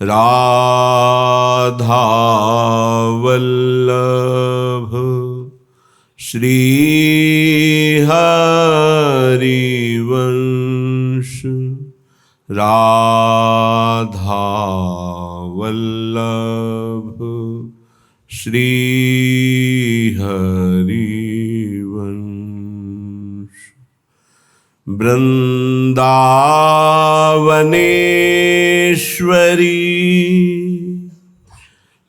राधा वल्लभ श्री हरिवंश राधा वल्लभ श्री हरिवंश। वृंदावनेश्वरी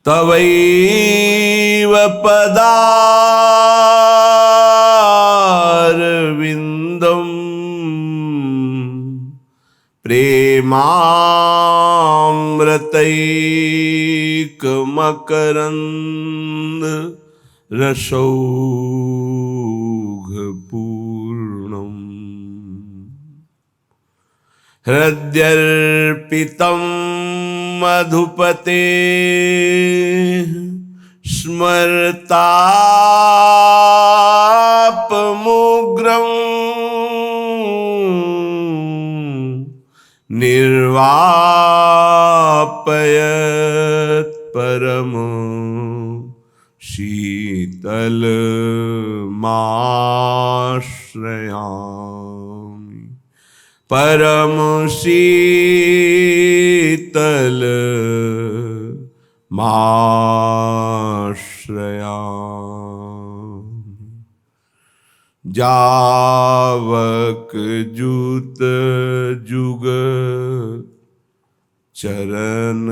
तवैव पदारविन्दम् प्रेमामृतैकमकरन्द रसौघपूर्णम् हृद्यर्पितं मधुपते स्मरतापमुग्रम् निर्वापयत् परम शीतलमाश्रयामि परम शीतल माश्रयामि। जावक जूत जुग चरण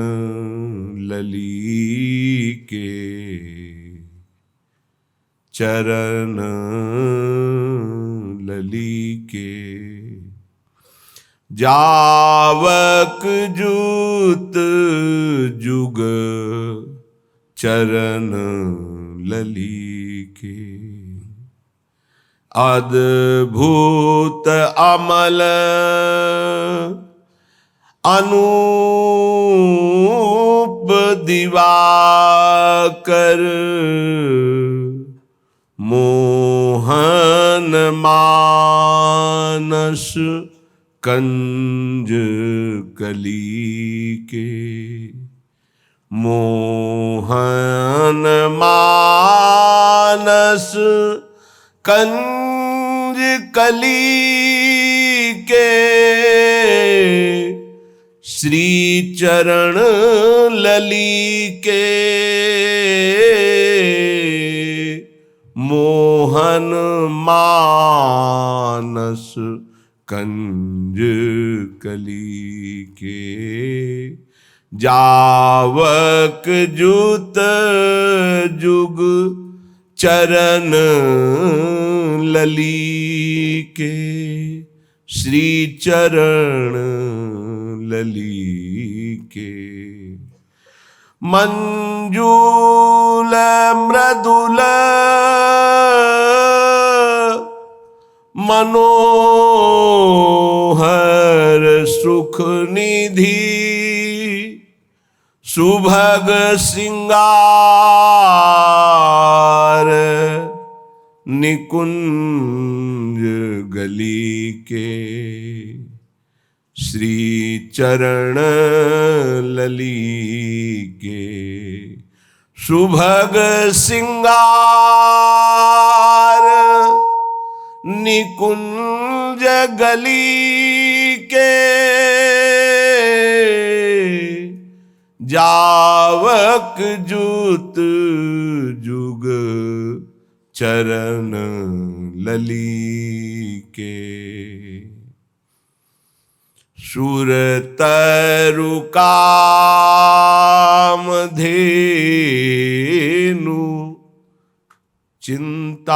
ललीके चरण ललीके जावक जूत जुग चरण ललीके अद्भुत अमल अनूप दिवाकर मोहन मानस कंज कलीके मोहन मानस कंज कलीके श्री चरण ललीके मोहन मानस कंज कलीके जावक जूत जुग चरण ललीके श्री चरण ललीके मंजूल मृदुल मनोहर सुख निधि सुभग सिंगार निकुंज गलीके श्री चरण ललीके सुभग सिंगार निकुंज गलीके जावक जूत जुग चरण ललीके सुरतरु कामधेनु चिंतामणि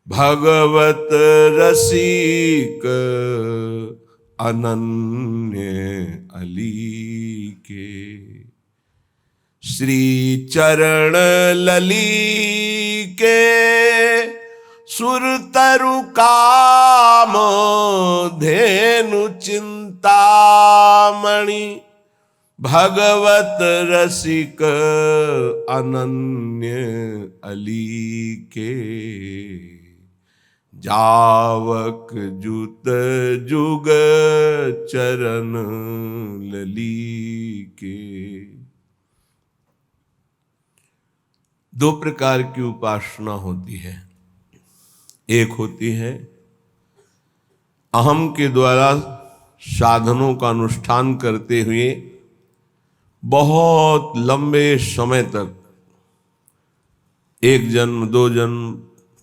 भगवत रसिक अनन्य अलीके श्री चरण ललीके सुरतरु काम धेनु चिंतामणि भगवत रसिक अनन्य अलीके जावक जुत जुग चरण लली के। दो प्रकार की उपासना होती है। एक होती है अहम के द्वारा साधनों का अनुष्ठान करते हुए बहुत लंबे समय तक, एक जन्म, दो जन्म,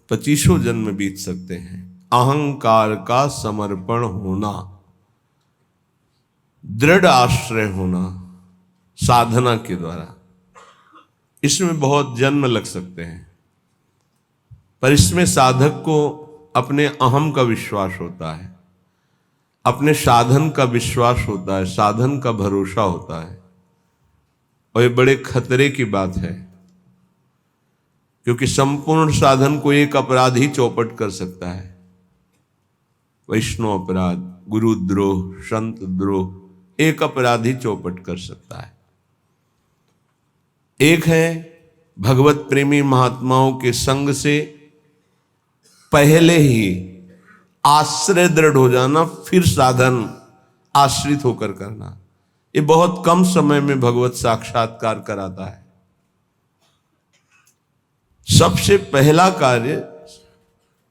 25 जन्म बीत सकते हैं, अहंकार का समर्पण होना, दृढ़ आश्रय होना साधना के द्वारा। इसमें बहुत जन्म लग सकते हैं, पर इसमें साधक को अपने अहम का विश्वास होता है, अपने साधन का विश्वास होता है, साधन का भरोसा होता है। और ये बड़े खतरे की बात है, क्योंकि संपूर्ण साधन को एक अपराध ही चौपट कर सकता है। वैष्णव अपराध, गुरुद्रोह, संत द्रोह, एक अपराध ही चौपट कर सकता है। एक है भगवत प्रेमी महात्माओं के संग से पहले ही आश्रय दृढ़ हो जाना, फिर साधन आश्रित होकर करना। ये बहुत कम समय में भगवत साक्षात्कार कराता है। सबसे पहला कार्य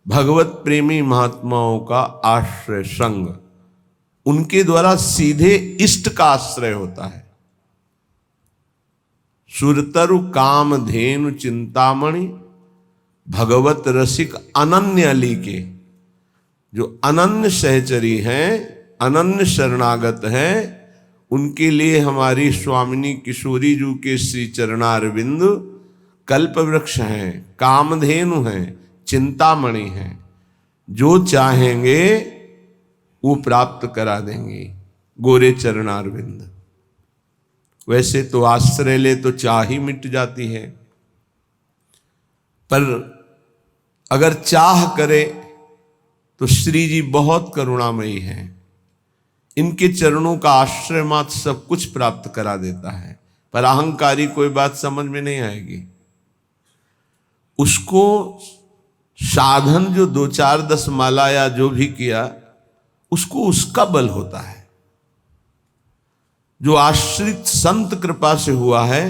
भगवत प्रेमी महात्माओं का आश्रय संग, उनके द्वारा सीधे इष्ट का आश्रय होता है। सुरतरु कामधेनु चिंतामणि भगवत रसिक अनन्य अली के, जो अनन्य सहचरी हैं, अनन्य शरणागत हैं, उनके लिए हमारी स्वामिनी किशोरी जी के श्री चरणारविंद कल्प वृक्ष हैं, कामधेनु हैं, चिंतामणि हैं। जो चाहेंगे वो प्राप्त करा देंगे गोरे चरणारविंद। वैसे तो आश्रय ले तो चाह ही मिट जाती है, पर अगर चाह करे तो श्री जी बहुत करुणामयी हैं। इनके चरणों का आश्रय मात्र सब कुछ प्राप्त करा देता है। पर अहंकारी कोई बात समझ में नहीं आएगी। उसको साधन जो 2, 4, 10 माला या जो भी किया, उसको उसका बल होता है। जो आश्रित संत कृपा से हुआ है,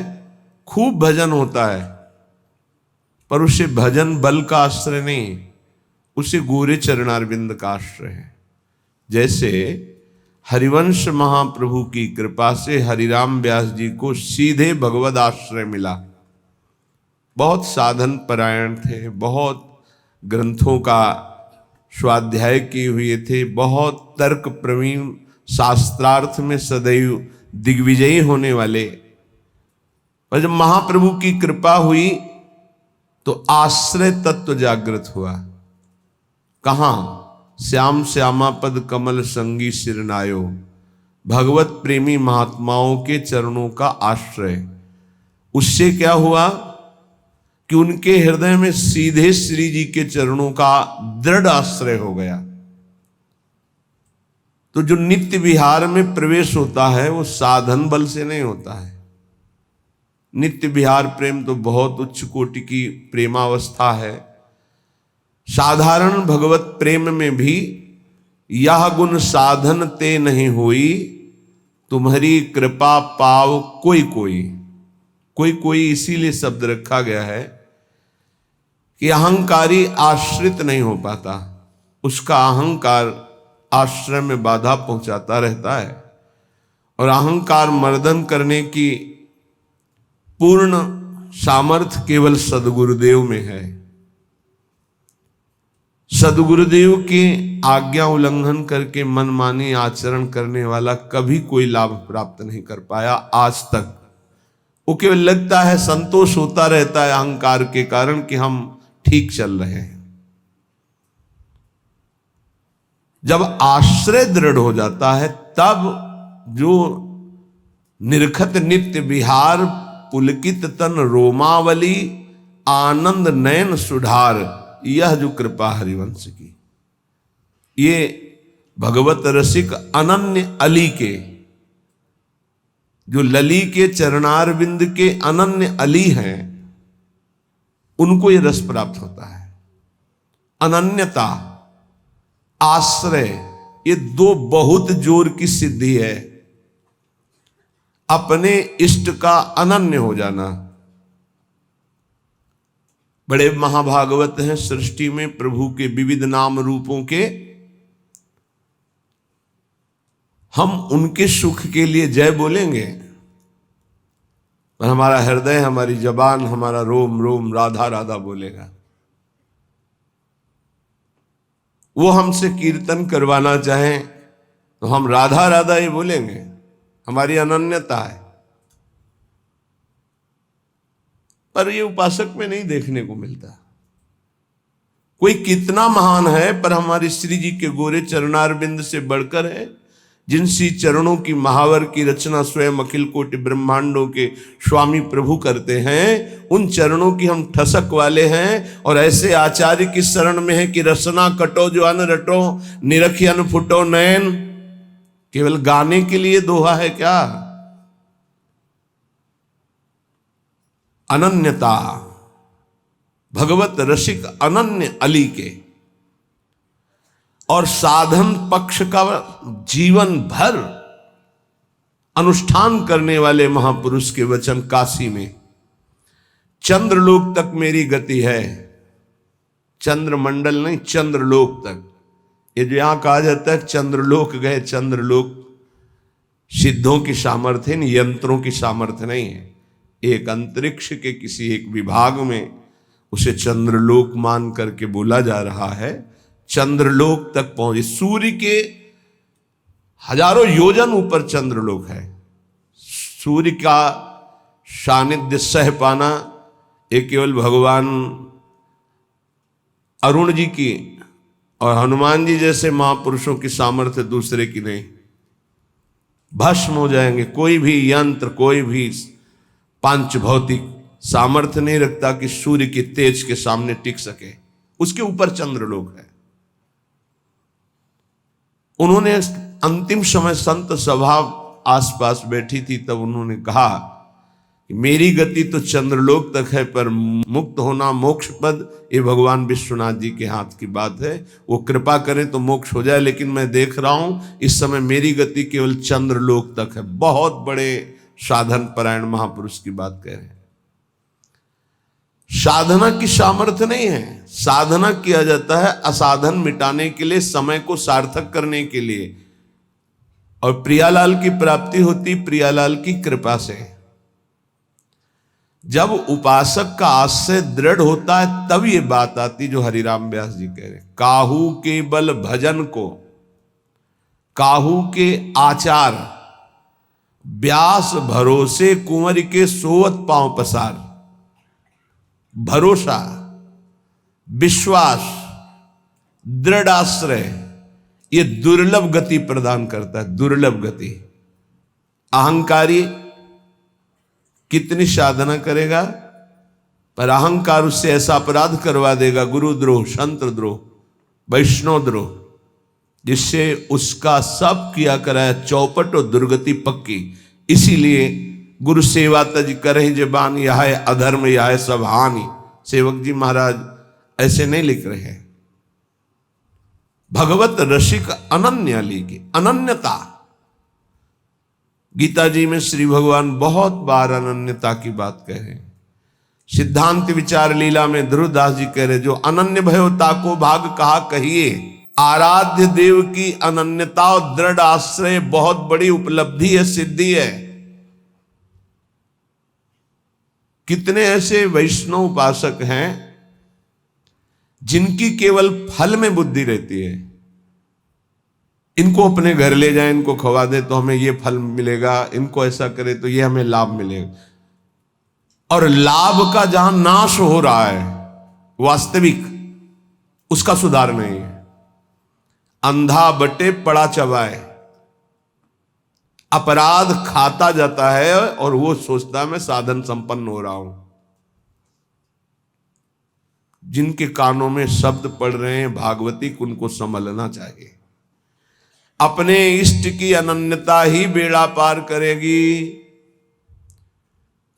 खूब भजन होता है, पर उसे भजन बल का आश्रय नहीं, उसे गोरे चरणारविंद का आश्रय है। जैसे हरिवंश महाप्रभु की कृपा से हरिराम व्यास जी को सीधे भगवद आश्रय मिला। बहुत साधन परायण थे, बहुत ग्रंथों का स्वाध्याय किए हुए थे, बहुत तर्क प्रवीण, शास्त्रार्थ में सदैव दिग्विजयी होने वाले। पर जब महाप्रभु की कृपा हुई तो आश्रय तत्व जागृत हुआ। कहां? श्याम श्यामा पद कमल संगी सिरनायो, भगवत प्रेमी महात्माओं के चरणों का आश्रय। उससे क्या हुआ कि उनके हृदय में सीधे श्री जी के चरणों का दृढ़ आश्रय हो गया। तो जो नित्य विहार में प्रवेश होता है वो साधन बल से नहीं होता है। नित्य विहार प्रेम तो बहुत उच्च कोटि की प्रेमावस्था है। साधारण भगवत प्रेम में भी यह गुण साधन ते नहीं हुई, तुम्हारी कृपा पाव कोई कोई। कोई कोई इसीलिए शब्द रखा गया है कि अहंकारी आश्रित नहीं हो पाता, उसका अहंकार आश्रय में बाधा पहुंचाता रहता है। और अहंकार मर्दन करने की पूर्ण सामर्थ्य केवल सद्गुरुदेव में है। सद्गुरुदेव की आज्ञा उल्लंघन करके मनमानी आचरण करने वाला कभी कोई लाभ प्राप्त नहीं कर पाया आज तक। वो केवल लगता है, संतोष होता रहता है अहंकार के कारण कि हम ठीक चल रहे हैं। जब आश्रय दृढ़ हो जाता है तब जो निरखत नित्य विहार पुलकित तन रोमावली आनंद नयन सुधार, यह जो कृपा हरिवंश की, ये भगवत रसिक अनन्य अली के, जो लली के चरणारविंद के अनन्य अली हैं, उनको ये रस प्राप्त होता है। अनन्यता, आश्रय, ये दो बहुत जोर की सिद्धि है। अपने इष्ट का अनन्य हो जाना। बड़े महाभागवत हैं सृष्टि में, प्रभु के विविध नाम रूपों के, हम उनके सुख के लिए जय बोलेंगे, पर हमारा हृदय, हमारी जबान, हमारा रोम रोम राधा राधा बोलेगा। वो हमसे कीर्तन करवाना चाहें तो हम राधा राधा ही बोलेंगे, हमारी अनन्यता है। पर ये उपासक में नहीं देखने को मिलता। कोई कितना महान है, पर हमारे श्री जी के गोरे चरणारविंद से बढ़कर है, जिन सी चरणों की महावर की रचना स्वयं अखिल कोटि ब्रह्मांडों के स्वामी प्रभु करते हैं, उन चरणों की हम ठसक वाले हैं। और ऐसे आचार्य की शरण में है कि रसना कटो जो अन रटो, निरखी अन फुटो नयन। केवल गाने के लिए दोहा है क्या? अनन्यता, भगवत रसिक अनन्य अली के, और साधन पक्ष का जीवन भर अनुष्ठान करने वाले महापुरुष के वचन काशी में, चंद्रलोक तक मेरी गति है। चंद्रमंडल नहीं, चंद्रलोक तक। ये जो यहां कहा जाता है चंद्रलोक गए, चंद्रलोक सिद्धों की सामर्थ्य नहीं, यंत्रों की सामर्थ्य नहीं है। एक अंतरिक्ष के किसी एक विभाग में उसे चंद्रलोक मान करके बोला जा रहा है। चंद्रलोक तक पहुंचे, सूर्य के हजारों योजन ऊपर चंद्रलोक है। सूर्य का सानिध्य सह पाना ये केवल भगवान अरुण जी की और हनुमान जी जैसे महापुरुषों की सामर्थ्य, दूसरे की नहीं। भस्म हो जाएंगे। कोई भी यंत्र, कोई भी पांच भौतिक सामर्थ्य नहीं रखता कि सूर्य के तेज के सामने टिक सके। उसके ऊपर चंद्रलोक है। उन्होंने अंतिम समय संत सभा आसपास बैठी थी, तब उन्होंने कहा कि मेरी गति तो चंद्रलोक तक है, पर मुक्त होना मोक्ष पद ये भगवान विश्वनाथ जी के हाथ की बात है। वो कृपा करें तो मोक्ष हो जाए, लेकिन मैं देख रहा हूं इस समय मेरी गति केवल चंद्रलोक तक है। बहुत बड़े साधन परायण महापुरुष की बात कह रहे हैं। साधना की सामर्थ्य नहीं है। साधना किया जाता है असाधन मिटाने के लिए, समय को सार्थक करने के लिए, और प्रियालाल की प्राप्ति होती प्रियालाल की कृपा से। जब उपासक का आश्रय दृढ़ होता है तब ये बात आती जो हरिराम व्यास जी कह रहे हैं, काहू के बल भजन को, काहू के आचार, व्यास भरोसे कुंवर के सोवत पांव पसार। भरोसा, विश्वास, दृढ़ आश्रय, ये दुर्लभ गति प्रदान करता है। दुर्लभ गति। अहंकारी कितनी साधना करेगा, पर अहंकार उससे ऐसा अपराध करवा देगा, गुरुद्रोह, संतद्रोह, वैष्णवद्रोह, जिससे उसका सब किया कराया चौपट और दुर्गति पक्की। इसीलिए गुरु सेवा तज करे जबान, यह है अधर्म यह है सब हानि। सेवक जी महाराज ऐसे नहीं लिख रहे हैं। भगवत रसिक अनन्य अली की अनन्यता। गीता जी में श्री भगवान बहुत बार अनन्यता की बात कह रहे हैं। सिद्धांत विचार लीला में ध्रुवदास जी कह रहे, जो अनन्य भयोता को भाग कहा कहिए। आराध्य देव की अनन्यता और दृढ़ आश्रय बहुत बड़ी उपलब्धि है, सिद्धि है। कितने ऐसे वैष्णव उपासक हैं जिनकी केवल फल में बुद्धि रहती है। इनको अपने घर ले जाए, इनको खवा दे तो हमें ये फल मिलेगा, इनको ऐसा करे तो ये हमें लाभ मिलेगा। और लाभ का जहां नाश हो रहा है वास्तविक, उसका सुधार नहीं है। अंधा बटे पड़ा चबाए, अपराध खाता जाता है और वो सोचता है मैं साधन संपन्न हो रहा हूं। जिनके कानों में शब्द पड़ रहे हैं भागवती, उनको संभलना चाहिए। अपने इष्ट की अनन्यता ही बेड़ा पार करेगी।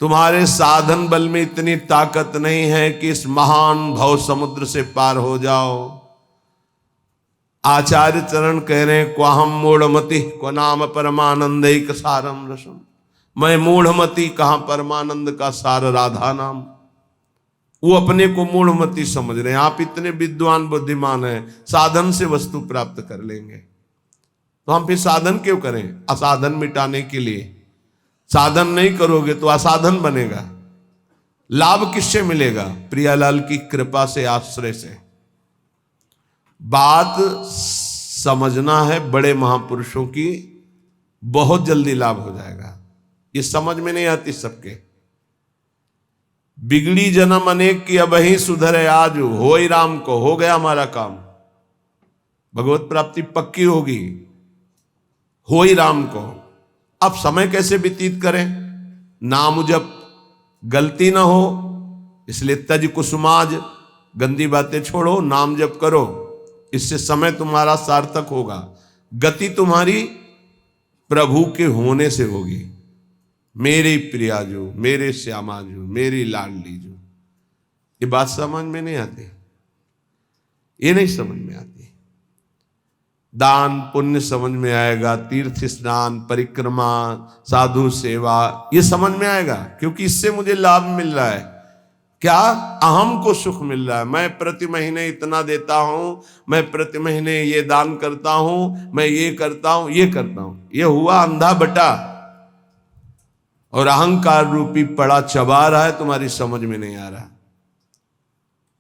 तुम्हारे साधन बल में इतनी ताकत नहीं है कि इस महान भव समुद्र से पार हो जाओ। आचार्य चरण कह रहे हैं, क्वाहम मूढ़मति को नाम परमानंद एक सारम रसम। मैं मूढ़मति, कहां परमानंद का सार राधा नाम। वो अपने को मूढ़मति समझ रहे हैं। आप इतने विद्वान बुद्धिमान हैं, साधन से वस्तु प्राप्त कर लेंगे, तो हम फिर साधन क्यों करें? असाधन मिटाने के लिए। साधन नहीं करोगे तो असाधन बनेगा। लाभ किससे मिलेगा? प्रियालाल की कृपा से, आश्रय से। बात समझना है बड़े महापुरुषों की, बहुत जल्दी लाभ हो जाएगा। ये समझ में नहीं आती सबके। बिगड़ी जन्म अनेक की, अब ही सुधरे आज, हो ही राम को, हो गया हमारा काम। भगवत प्राप्ति पक्की होगी, हो ही राम को। अब समय कैसे व्यतीत करें? नाम जप, गलती ना हो, इसलिए तज कुसुमाज, गंदी बातें छोड़ो, नाम जप करो। इससे समय तुम्हारा सार्थक होगा। गति तुम्हारी प्रभु के होने से होगी। मेरी प्रियाजू, मेरे श्यामाजू, मेरी लाडली जू। ये बात समझ में नहीं आती, ये नहीं समझ में आती। दान पुण्य समझ में आएगा, तीर्थ स्नान, परिक्रमा, साधु सेवा, ये समझ में आएगा, क्योंकि इससे मुझे लाभ मिल रहा है। क्या? अहम को सुख मिल रहा है। मैं प्रति महीने इतना देता हूं, मैं प्रति महीने ये दान करता हूं, मैं ये करता हूं, ये करता हूं। ये हुआ अंधा बटा, और अहंकार रूपी पड़ा चबा रहा है, तुम्हारी समझ में नहीं आ रहा।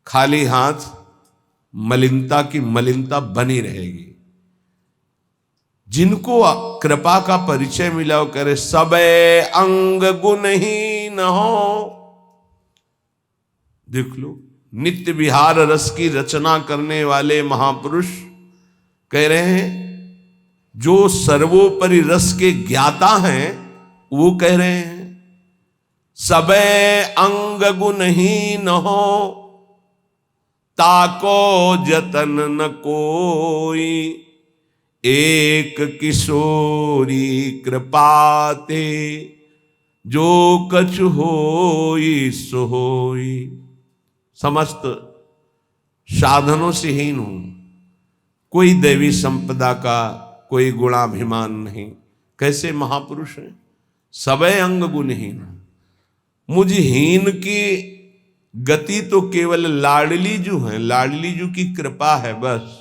खाली हाथ मलिनता की मलिनता बनी रहेगी। जिनको कृपा का परिचय मिला वो करे सबे अंग गुणहीन हो। देख लो, नित्य विहार रस की रचना करने वाले महापुरुष कह रहे हैं, जो सर्वोपरि रस के ज्ञाता हैं, वो कह रहे हैं सबे अंग गुणहीन हो, ताको जतन न कोई, एक किशोरी कृपाते, जो कछु होई सो होई। समस्त साधनों से हीन हूं, कोई दैवी संपदा का कोई गुणाभिमान नहीं। कैसे महापुरुष हैं? सबे अंग गुणहीन। मुझ हीन की गति तो केवल लाडली जू है, लाडली जू की कृपा है बस।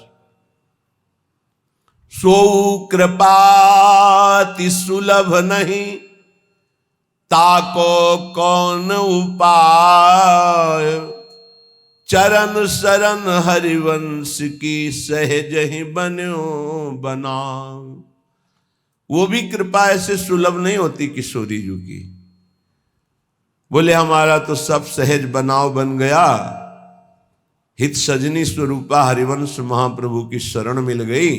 सो कृपाति सुलभ नहीं, ताको कौन उपाय, चरण शरण हरिवंश की सहज ही बन्यो बना। वो भी कृपा ऐसे सुलभ नहीं होती किशोरी जी की। बोले हमारा तो सब सहज बनाव बन गया, हित सजनी स्वरूपा हरिवंश महाप्रभु की शरण मिल गई,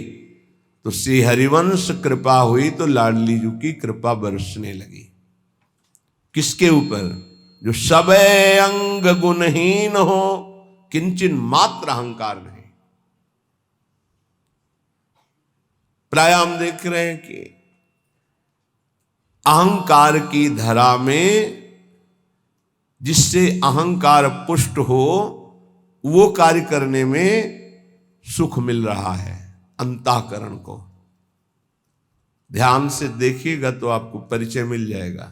तो श्री हरिवंश कृपा हुई, तो लाडली जी की कृपा बरसने लगी। किसके ऊपर? जो सबे अंग गुणहीन हो, किंचन मात्र अहंकार नहीं। प्राय हम देख रहे हैं कि अहंकार की धरा में जिससे अहंकार पुष्ट हो, वो कार्य करने में सुख मिल रहा है अंतःकरण को। ध्यान से देखिएगा तो आपको परिचय मिल जाएगा।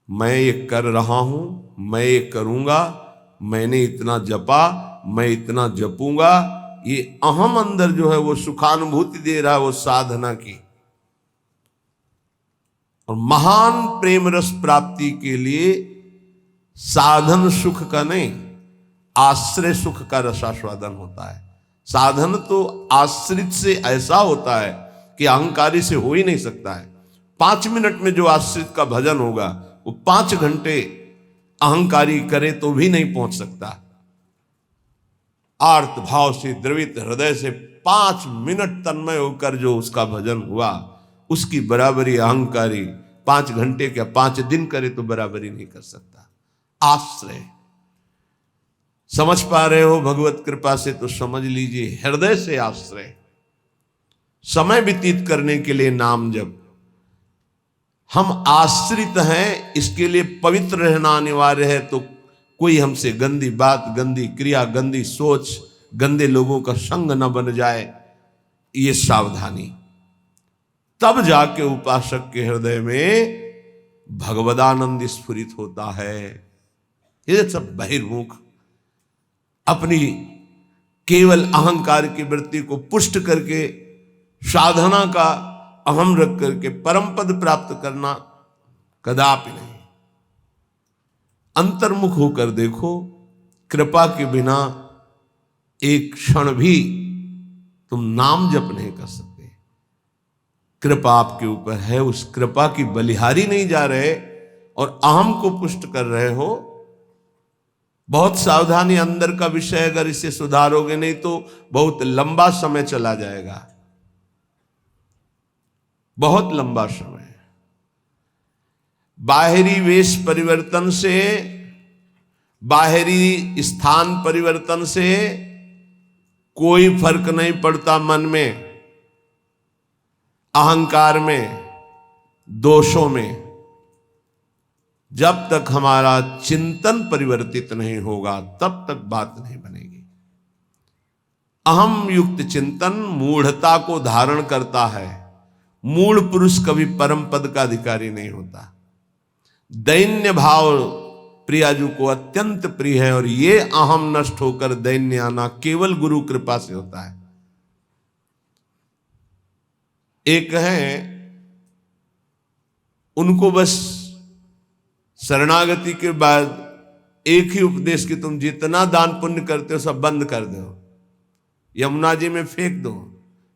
मैं ये कर रहा हूं, मैं ये करूंगा, मैंने इतना जपा, मैं इतना जपूंगा, ये अहम अंदर जो है वो सुखानुभूति दे रहा है, वो साधना की। और महान प्रेम रस प्राप्ति के लिए साधन सुख का नहीं, आश्रय सुख का रसास्वादन होता है। साधन तो आश्रित से ऐसा होता है कि अहंकारी से हो ही नहीं सकता है। 5 मिनट में जो आश्रित का भजन होगा, वो 5 घंटे अहंकारी करे तो भी नहीं पहुंच सकता। आर्त भाव से द्रवित हृदय से 5 मिनट तन्मय होकर जो उसका भजन हुआ, उसकी बराबरी अहंकारी 5 घंटे क्या 5 दिन करे तो बराबरी नहीं कर सकता। आश्रय समझ पा रहे हो? भगवत कृपा से तो समझ लीजिए, हृदय से आश्रय। समय व्यतीत करने के लिए नाम जप। हम आश्रित हैं, इसके लिए पवित्र रहना अनिवार्य है। तो कोई हमसे गंदी बात, गंदी क्रिया, गंदी सोच गंदे लोगों का संग न बन जाए, ये सावधानी। तब जाके उपासक के हृदय में भगवदानंद स्फुरित होता है। ये सब बहिर्मुख अपनी केवल अहंकार की वृत्ति को पुष्ट करके साधना का अहम रख करके परम पद प्राप्त करना कदापि नहीं। अंतर्मुख होकर देखो, कृपा के बिना एक क्षण भी तुम नाम जप नहीं कर सकते। कृपा आपके ऊपर है, उस कृपा की बलिहारी नहीं जा रहे और अहम को पुष्ट कर रहे हो। बहुत सावधानी, अंदर का विषय, अगर इसे सुधारोगे नहीं तो बहुत लंबा समय चला जाएगा, बहुत लंबा समय। बाहरी वेश परिवर्तन से, बाहरी स्थान परिवर्तन से कोई फर्क नहीं पड़ता मन में, अहंकार में, दोषों में। जब तक हमारा चिंतन परिवर्तित नहीं होगा तब तक बात नहीं बनेगी। अहम युक्त चिंतन मूढ़ता को धारण करता है। मूढ़ पुरुष कभी परम पद का अधिकारी नहीं होता। दैन्य भाव प्रियाजू को अत्यंत प्रिय है और ये अहम नष्ट होकर दैन्य आना केवल गुरु कृपा से होता है। एक है, उनको बस शरणागति के बाद एक ही उपदेश कि तुम जितना दान पुण्य करते हो सब बंद कर दो, यमुना जी में फेंक दो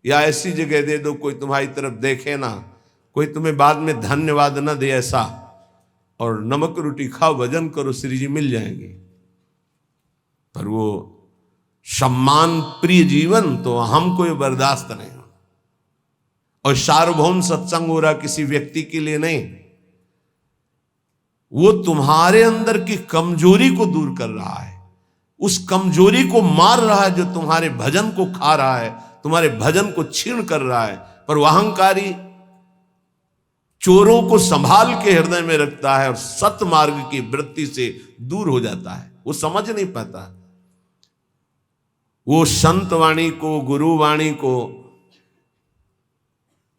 या ऐसी जगह दे दो कोई तुम्हारी तरफ देखे ना, कोई तुम्हें बाद में धन्यवाद न दे, ऐसा। और नमक रोटी खाओ, भजन करो, श्री जी मिल जाएंगे। पर वो सम्मान प्रिय जीवन तो हमको ये बर्दाश्त नहीं हो। और सार्वभौम सत्संग हो रहा किसी व्यक्ति के लिए नहीं, वो तुम्हारे अंदर की कमजोरी को दूर कर रहा है, उस कमजोरी को मार रहा है जो तुम्हारे भजन को खा रहा है, तुम्हारे भजन को छीण कर रहा है। पर वह अहंकारी चोरों को संभाल के हृदय में रखता है और सत्य मार्ग की वृत्ति से दूर हो जाता है। वो समझ नहीं पाता, वो संत वाणी को, गुरु वाणी को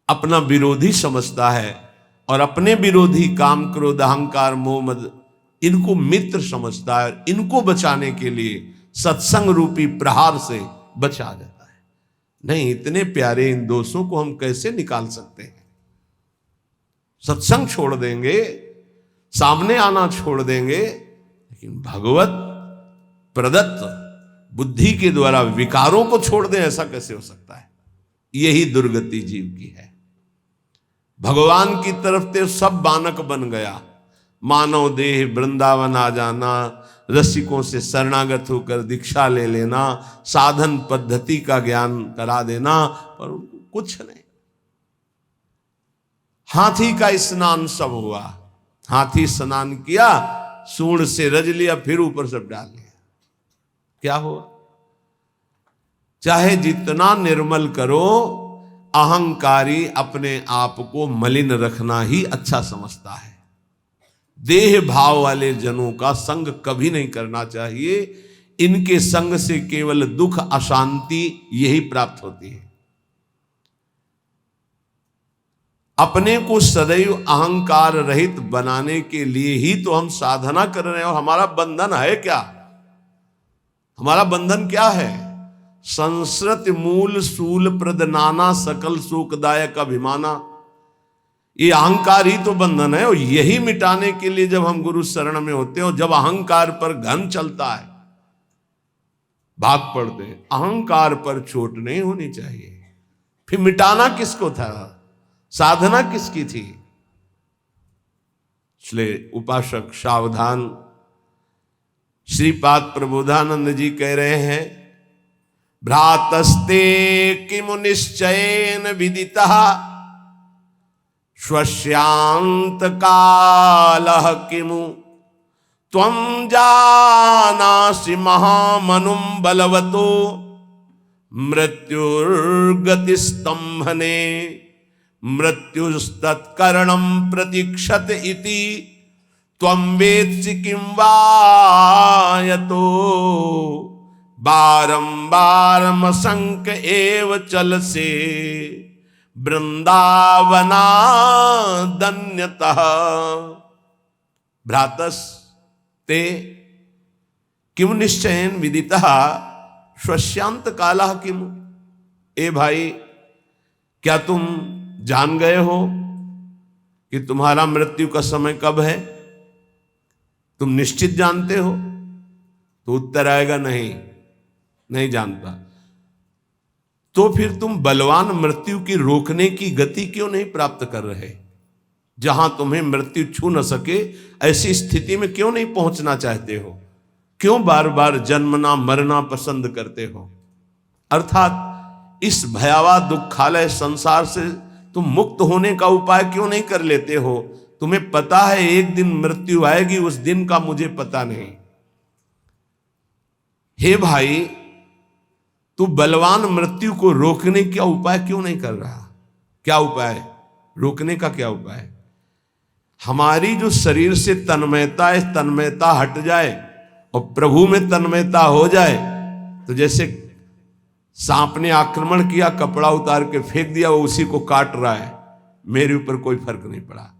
अपना विरोधी समझता है और अपने विरोधी काम, क्रोध, अहंकार, मोह, मद, इनको मित्र समझता है और इनको बचाने के लिए सत्संग रूपी प्रहार से बचा जाता है। नहीं, इतने प्यारे इन दोषों को हम कैसे निकाल सकते हैं? सत्संग छोड़ देंगे, सामने आना छोड़ देंगे, लेकिन भगवत प्रदत्त बुद्धि के द्वारा विकारों को छोड़ दें, ऐसा कैसे हो सकता है? यही दुर्गति जीव की है। भगवान की तरफ ते सब बानक बन गया, मानव देह वृंदावन आ जाना, रसिकों से शरणागत होकर दीक्षा ले लेना, साधन पद्धति का ज्ञान करा देना, पर उनको कुछ नहीं। हाथी का स्नान सब हुआ, हाथी स्नान किया, सूंड से रज लिया, फिर ऊपर सब डाल लिया, क्या हुआ? चाहे जितना निर्मल करो, अहंकारी अपने आप को मलिन रखना ही अच्छा समझता है। देह भाव वाले जनों का संग कभी नहीं करना चाहिए। इनके संग से केवल दुख, अशांति यही प्राप्त होती है। अपने को सदैव अहंकार रहित बनाने के लिए ही तो हम साधना कर रहे हैं। और हमारा बंधन है क्या? हमारा बंधन क्या है? संस्कृत मूल सूल प्रद नाना सकल सुखदायक अभिमाना, ये अहंकार ही तो बंधन है। और यही मिटाने के लिए जब हम गुरु शरण में होते हैं और जब अहंकार पर घन चलता है, भाग पड़ते हैं। अहंकार पर चोट नहीं होनी चाहिए। फिर मिटाना किसको था? साधना किसकी थी? इसलिए उपासक सावधान। श्रीपाद प्रबोधानंद जी कह रहे हैं, भ्रातस्ते किमु निश्चयेन विदितः स्वस्यांत कालः किमु त्वं जानासि महामनुं बलवतो मृत्युर्गतिस्तंभने मृत्युस्तत्करणं प्रतीक्षत इति त्वं वेत्सि किं वा यतो बारंबार मसंक एव चल से वृंदावना दन्यतः भ्रातस ते किम निश्चयन विदितः श्वश्यांत कालः किम। ए भाई, क्या तुम जान गए हो कि तुम्हारा मृत्यु का समय कब है? तुम निश्चित जानते हो? तो उत्तर आएगा नहीं जानता। तो फिर तुम बलवान मृत्यु की रोकने की गति क्यों नहीं प्राप्त कर रहे? जहां तुम्हें मृत्यु छू न सके ऐसी स्थिति में क्यों नहीं पहुंचना चाहते हो? क्यों बार बार जन्मना मरना पसंद करते हो? अर्थात इस भयावह दुखालय संसार से तुम मुक्त होने का उपाय क्यों नहीं कर लेते हो? तुम्हें पता है एक दिन मृत्यु आएगी, उस दिन का मुझे पता नहीं। हे भाई, तू बलवान मृत्यु को रोकने का उपाय क्यों नहीं कर रहा? क्या उपाय? रोकने का क्या उपाय? हमारी जो शरीर से तन्मयता है, तन्मयता हट जाए और प्रभु में तन्मयता हो जाए, तो जैसे सांप ने आक्रमण किया, कपड़ा उतार के फेंक दिया, वो उसी को काट रहा है, मेरे ऊपर कोई फर्क नहीं पड़ा।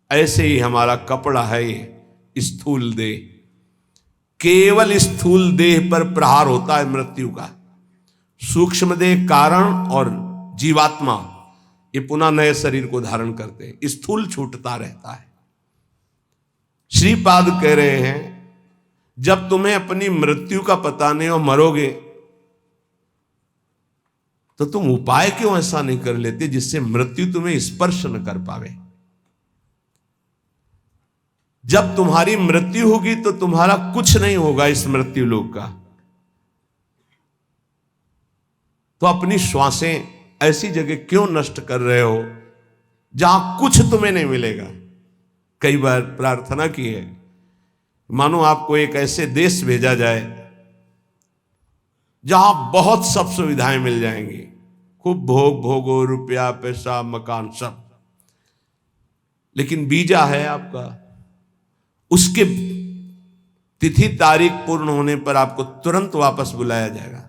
ऐसे ही हमारा कपड़ा है ये स्थूल देह, केवल स्थूल देह पर प्रहार होता है मृत्यु का। सूक्ष्म देह कारण और जीवात्मा ये पुनः नए शरीर को धारण करते हैं, स्थूल छूटता रहता है। श्रीपाद कह रहे हैं जब तुम्हें अपनी मृत्यु का पता नहीं और मरोगे तो तुम उपाय क्यों ऐसा नहीं कर लेते जिससे मृत्यु तुम्हें स्पर्श न कर पावे? जब तुम्हारी मृत्यु होगी तो तुम्हारा कुछ नहीं होगा इस मृत्यु लोक का। तो अपनी श्वासें ऐसी जगह क्यों नष्ट कर रहे हो जहां कुछ तुम्हें नहीं मिलेगा? कई बार प्रार्थना की है, मानो आपको एक ऐसे देश भेजा जाए जहां बहुत सब सुविधाएं मिल जाएंगी, खूब भोगो, रुपया पैसा मकान सब, लेकिन वीजा है आपका, उसके तिथि तारीख पूर्ण होने पर आपको तुरंत वापस बुलाया जाएगा।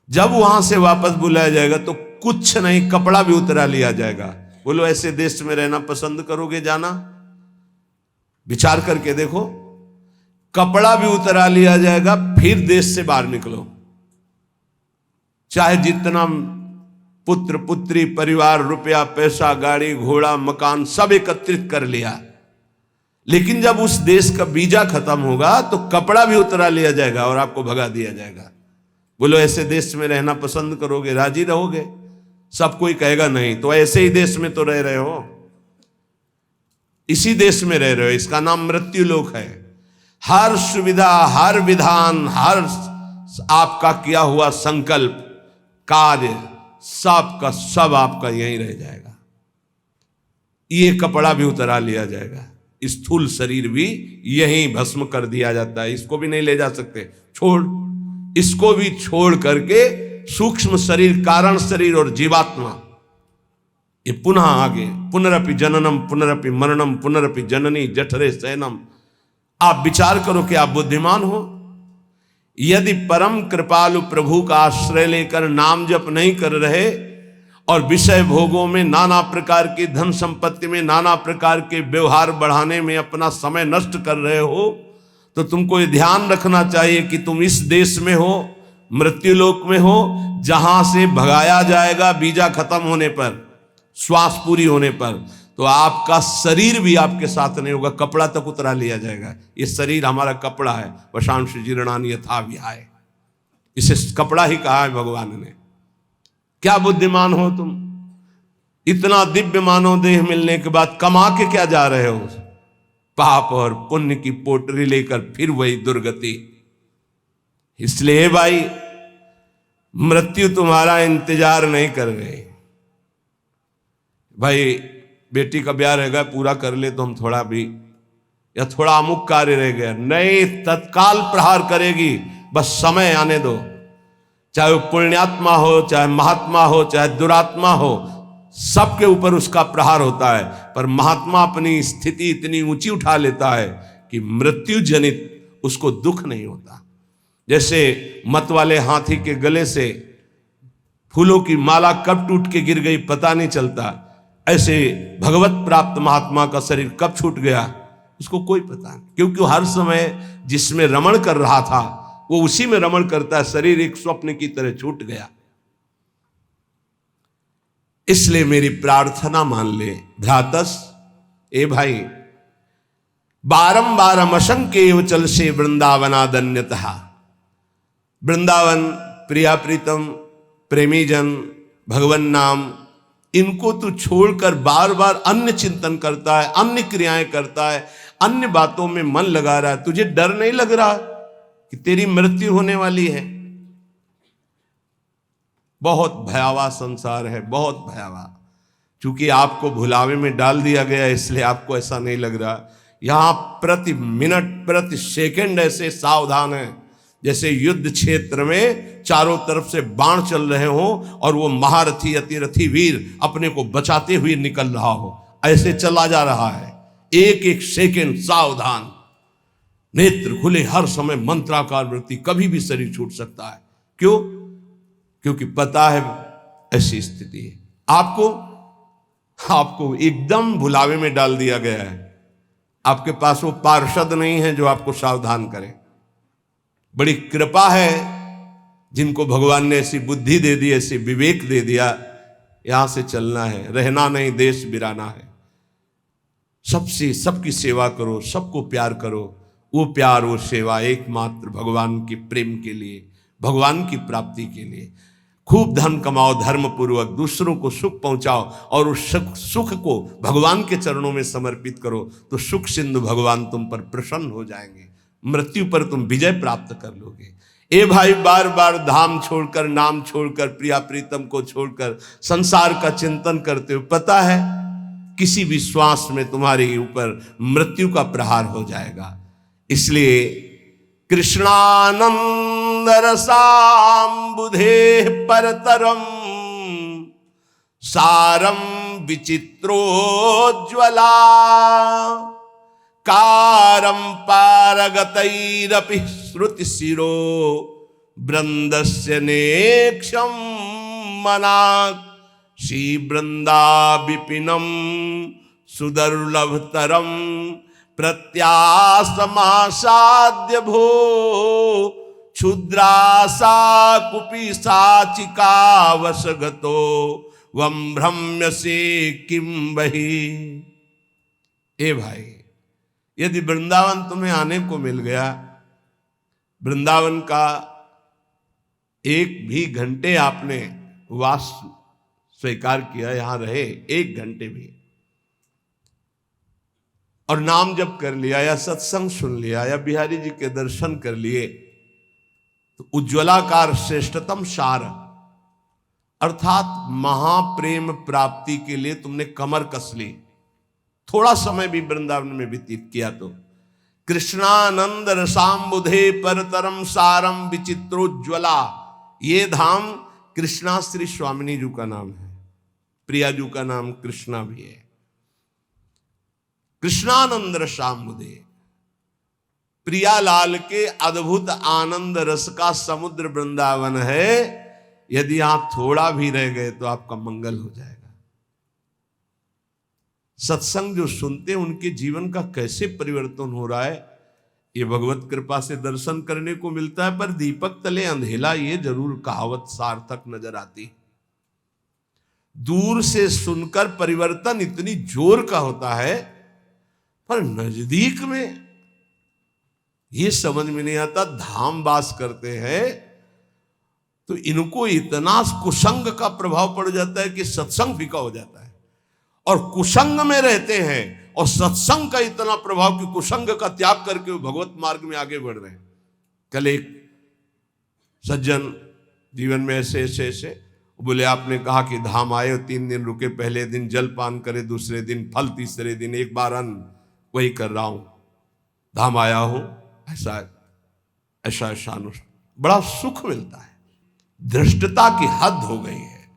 जब वहां से वापस बुलाया जाएगा तो कुछ नहीं, कपड़ा भी उतरा लिया जाएगा। बोलो ऐसे देश में रहना पसंद करोगे जाना? विचार करके देखो, कपड़ा भी उतरा लिया जाएगा, फिर देश से बाहर निकलो। चाहे जितना पुत्र पुत्री परिवार रुपया पैसा गाड़ी घोड़ा मकान सब एकत्रित कर लिया, लेकिन जब उस देश का वीजा खत्म होगा तो कपड़ा भी उतरा लिया जाएगा और आपको भगा दिया जाएगा। बोलो ऐसे देश में रहना पसंद करोगे, राजी रहोगे? सब कोई कहेगा नहीं। तो ऐसे ही देश में तो रह रहे हो, इसी देश में रह रहे हो, इसका नाम मृत्यु लोक है। हर सुविधा, हर विधान, हर आपका किया हुआ संकल्प कार्य सब का सब आपका यहीं रह जाएगा। ये कपड़ा भी उतरा लिया जाएगा, स्थूल शरीर भी यहीं भस्म कर दिया जाता है, इसको भी नहीं ले जा सकते, छोड़, इसको भी छोड़ करके सूक्ष्म शरीर कारण शरीर और जीवात्मा ये पुनः आगे पुनरपि जननम पुनरपि मरणम पुनरपि जननी जठरे शयनम। आप विचार करो कि आप बुद्धिमान हो। यदि परम कृपालु प्रभु का आश्रय लेकर नाम जप नहीं कर रहे और विषय भोगों में नाना प्रकार की धन संपत्ति में नाना प्रकार के व्यवहार बढ़ाने में अपना समय नष्ट कर रहे हो, तो तुमको ये ध्यान रखना चाहिए कि तुम इस देश में हो, मृत्यु लोक में हो, जहां से भगाया जाएगा वीजा खत्म होने पर, श्वास पूरी होने पर। तो आपका शरीर भी आपके साथ नहीं होगा, कपड़ा तक उतरा लिया जाएगा। ये शरीर हमारा कपड़ा है, वशांश जीर्णानि यथा विहाय, इसे कपड़ा ही कहा है भगवान ने। क्या बुद्धिमान हो तुम? इतना दिव्य मानव देह मिलने के बाद कमा के क्या जा रहे हो? पाप और पुण्य की पोटरी लेकर फिर वही दुर्गति। इसलिए भाई मृत्यु तुम्हारा इंतजार नहीं कर रही। भाई बेटी का ब्याह रह गया, पूरा कर ले तो हम थोड़ा भी, या थोड़ा अमुक कार्य रह गया, नहीं, तत्काल प्रहार करेगी, बस समय आने दो। चाहे वो पुण्यात्मा हो, चाहे महात्मा हो, चाहे दुरात्मा हो, सबके ऊपर उसका प्रहार होता है। पर महात्मा अपनी स्थिति इतनी ऊंची उठा लेता है कि मृत्यु जनित उसको दुख नहीं होता। जैसे मत वाले हाथी के गले से फूलों की माला कब टूट के गिर गई पता नहीं चलता, ऐसे भगवत प्राप्त महात्मा का शरीर कब छूट गया उसको कोई पता नहीं, क्योंकि वो हर समय जिसमें रमण कर रहा था वो उसी में रमण करता है। शरीर एक स्वप्न की तरह छूट गया। इसलिए मेरी प्रार्थना मान ले भ्रातस, ए भाई, बारंबार असंख्य चल से वृंदावनादन्यतः। वृंदावन, प्रिया प्रीतम, प्रेमी जन, भगवान नाम, इनको तू छोड़कर बार बार अन्य चिंतन करता है, अन्य क्रियाएं करता है, अन्य बातों में मन लगा रहा है। तुझे डर नहीं लग रहा कि तेरी मृत्यु होने वाली है? बहुत भयावह संसार है, बहुत भयावह। चूंकि आपको भुलावे में डाल दिया गया इसलिए आपको ऐसा नहीं लग रहा। यहां प्रति मिनट प्रति सेकंड ऐसे सावधान है जैसे युद्ध क्षेत्र में चारों तरफ से बाण चल रहे हो और वो महारथी अतिरथी वीर अपने को बचाते हुए निकल रहा हो, ऐसे चला जा रहा है। एक एक सेकंड सावधान, नेत्र खुले, हर समय मंत्राकार वृत्ति, कभी भी शरीर छूट सकता है। क्यों? क्योंकि पता है ऐसी स्थिति है। आपको एकदम भुलावे में डाल दिया गया है। आपके पास वो पार्षद नहीं है जो आपको सावधान करे। बड़ी कृपा है जिनको भगवान ने ऐसी बुद्धि दे दी, ऐसी विवेक दे दिया, यहां से चलना है, रहना नहीं, देश बिराना है। सबसे सबकी सेवा करो, सबको प्यार करो। वो प्यार, वो सेवा एकमात्र भगवान के प्रेम के लिए, भगवान की प्राप्ति के लिए। खूब धन कमाओ धर्म पूर्वक, दूसरों को सुख पहुंचाओ और उस सुख को भगवान के चरणों में समर्पित करो, तो सुख सिंधु भगवान तुम पर प्रसन्न हो जाएंगे। मृत्यु पर तुम विजय प्राप्त कर लोगे। ए भाई, बार बार धाम छोड़कर, नाम छोड़कर, प्रिया प्रीतम को छोड़कर संसार का चिंतन करते हो, पता है किसी भी श्वास में तुम्हारे ऊपर मृत्यु का प्रहार हो जाएगा। इसलिए कृष्णानंद रसाम्बुधे परतरम सारम विचित्रोज्ज्वला कारम पारगतैरपि श्रुति शिरो वृंदस्य नेक्षम मनाक श्री वृंदा विपिनम सुदुर्लभतरम प्रत्यासमासाद्य भो क्षुद्रासा कुपी साचिका वशगतो वम भ्रम्य से किम बही। ए भाई, यदि वृंदावन तुम्हें आने को मिल गया, वृंदावन का एक भी घंटे आपने वास स्वीकार किया, यहां रहे एक घंटे भी, और नाम जप कर लिया या सत्संग सुन लिया या बिहारी जी के दर्शन कर लिए, तो उज्ज्वलाकार श्रेष्ठतम सार अर्थात महाप्रेम प्राप्ति के लिए तुमने कमर कस ली। थोड़ा समय भी वृंदावन में व्यतीत किया तो कृष्णानंद रसाम्बुधे परतरम सारम विचित्रोज्ज्वला, ये धाम कृष्णा श्री स्वामिनी जी का नाम है, प्रिया जी का नाम कृष्णा भी है। कृष्णानंद रसाम्बुधे, प्रियालाल के अद्भुत आनंद रस का समुद्र वृंदावन है। यदि आप थोड़ा भी रह गए तो आपका मंगल हो जाएगा। सत्संग जो सुनते हैं उनके जीवन का कैसे परिवर्तन हो रहा है, ये भगवत कृपा से दर्शन करने को मिलता है। पर दीपक तले अंधेला, ये जरूर कहावत सार्थक नजर आती। दूर से सुनकर परिवर्तन इतनी जोर का होता है, पर नजदीक में ये समझ में नहीं आता। धाम वास करते हैं तो इनको इतना कुसंग का प्रभाव पड़ जाता है कि सत्संग फीका हो जाता है, और कुसंग में रहते हैं और सत्संग का इतना प्रभाव कि कुसंग का त्याग करके वो भगवत मार्ग में आगे बढ़ रहे हैं। कल एक सज्जन जीवन में ऐसे ऐसे ऐसे बोले, आपने कहा कि धाम आए, 3 दिन रुके, पहले दिन जलपान करे, दूसरे दिन फल, तीसरे दिन एक बार अन्न, वही कर रहा हूं, धाम आया हूं, ऐसा ऐसा ऐसा बड़ा सुख मिलता है। धृष्टता की हद हो गई है।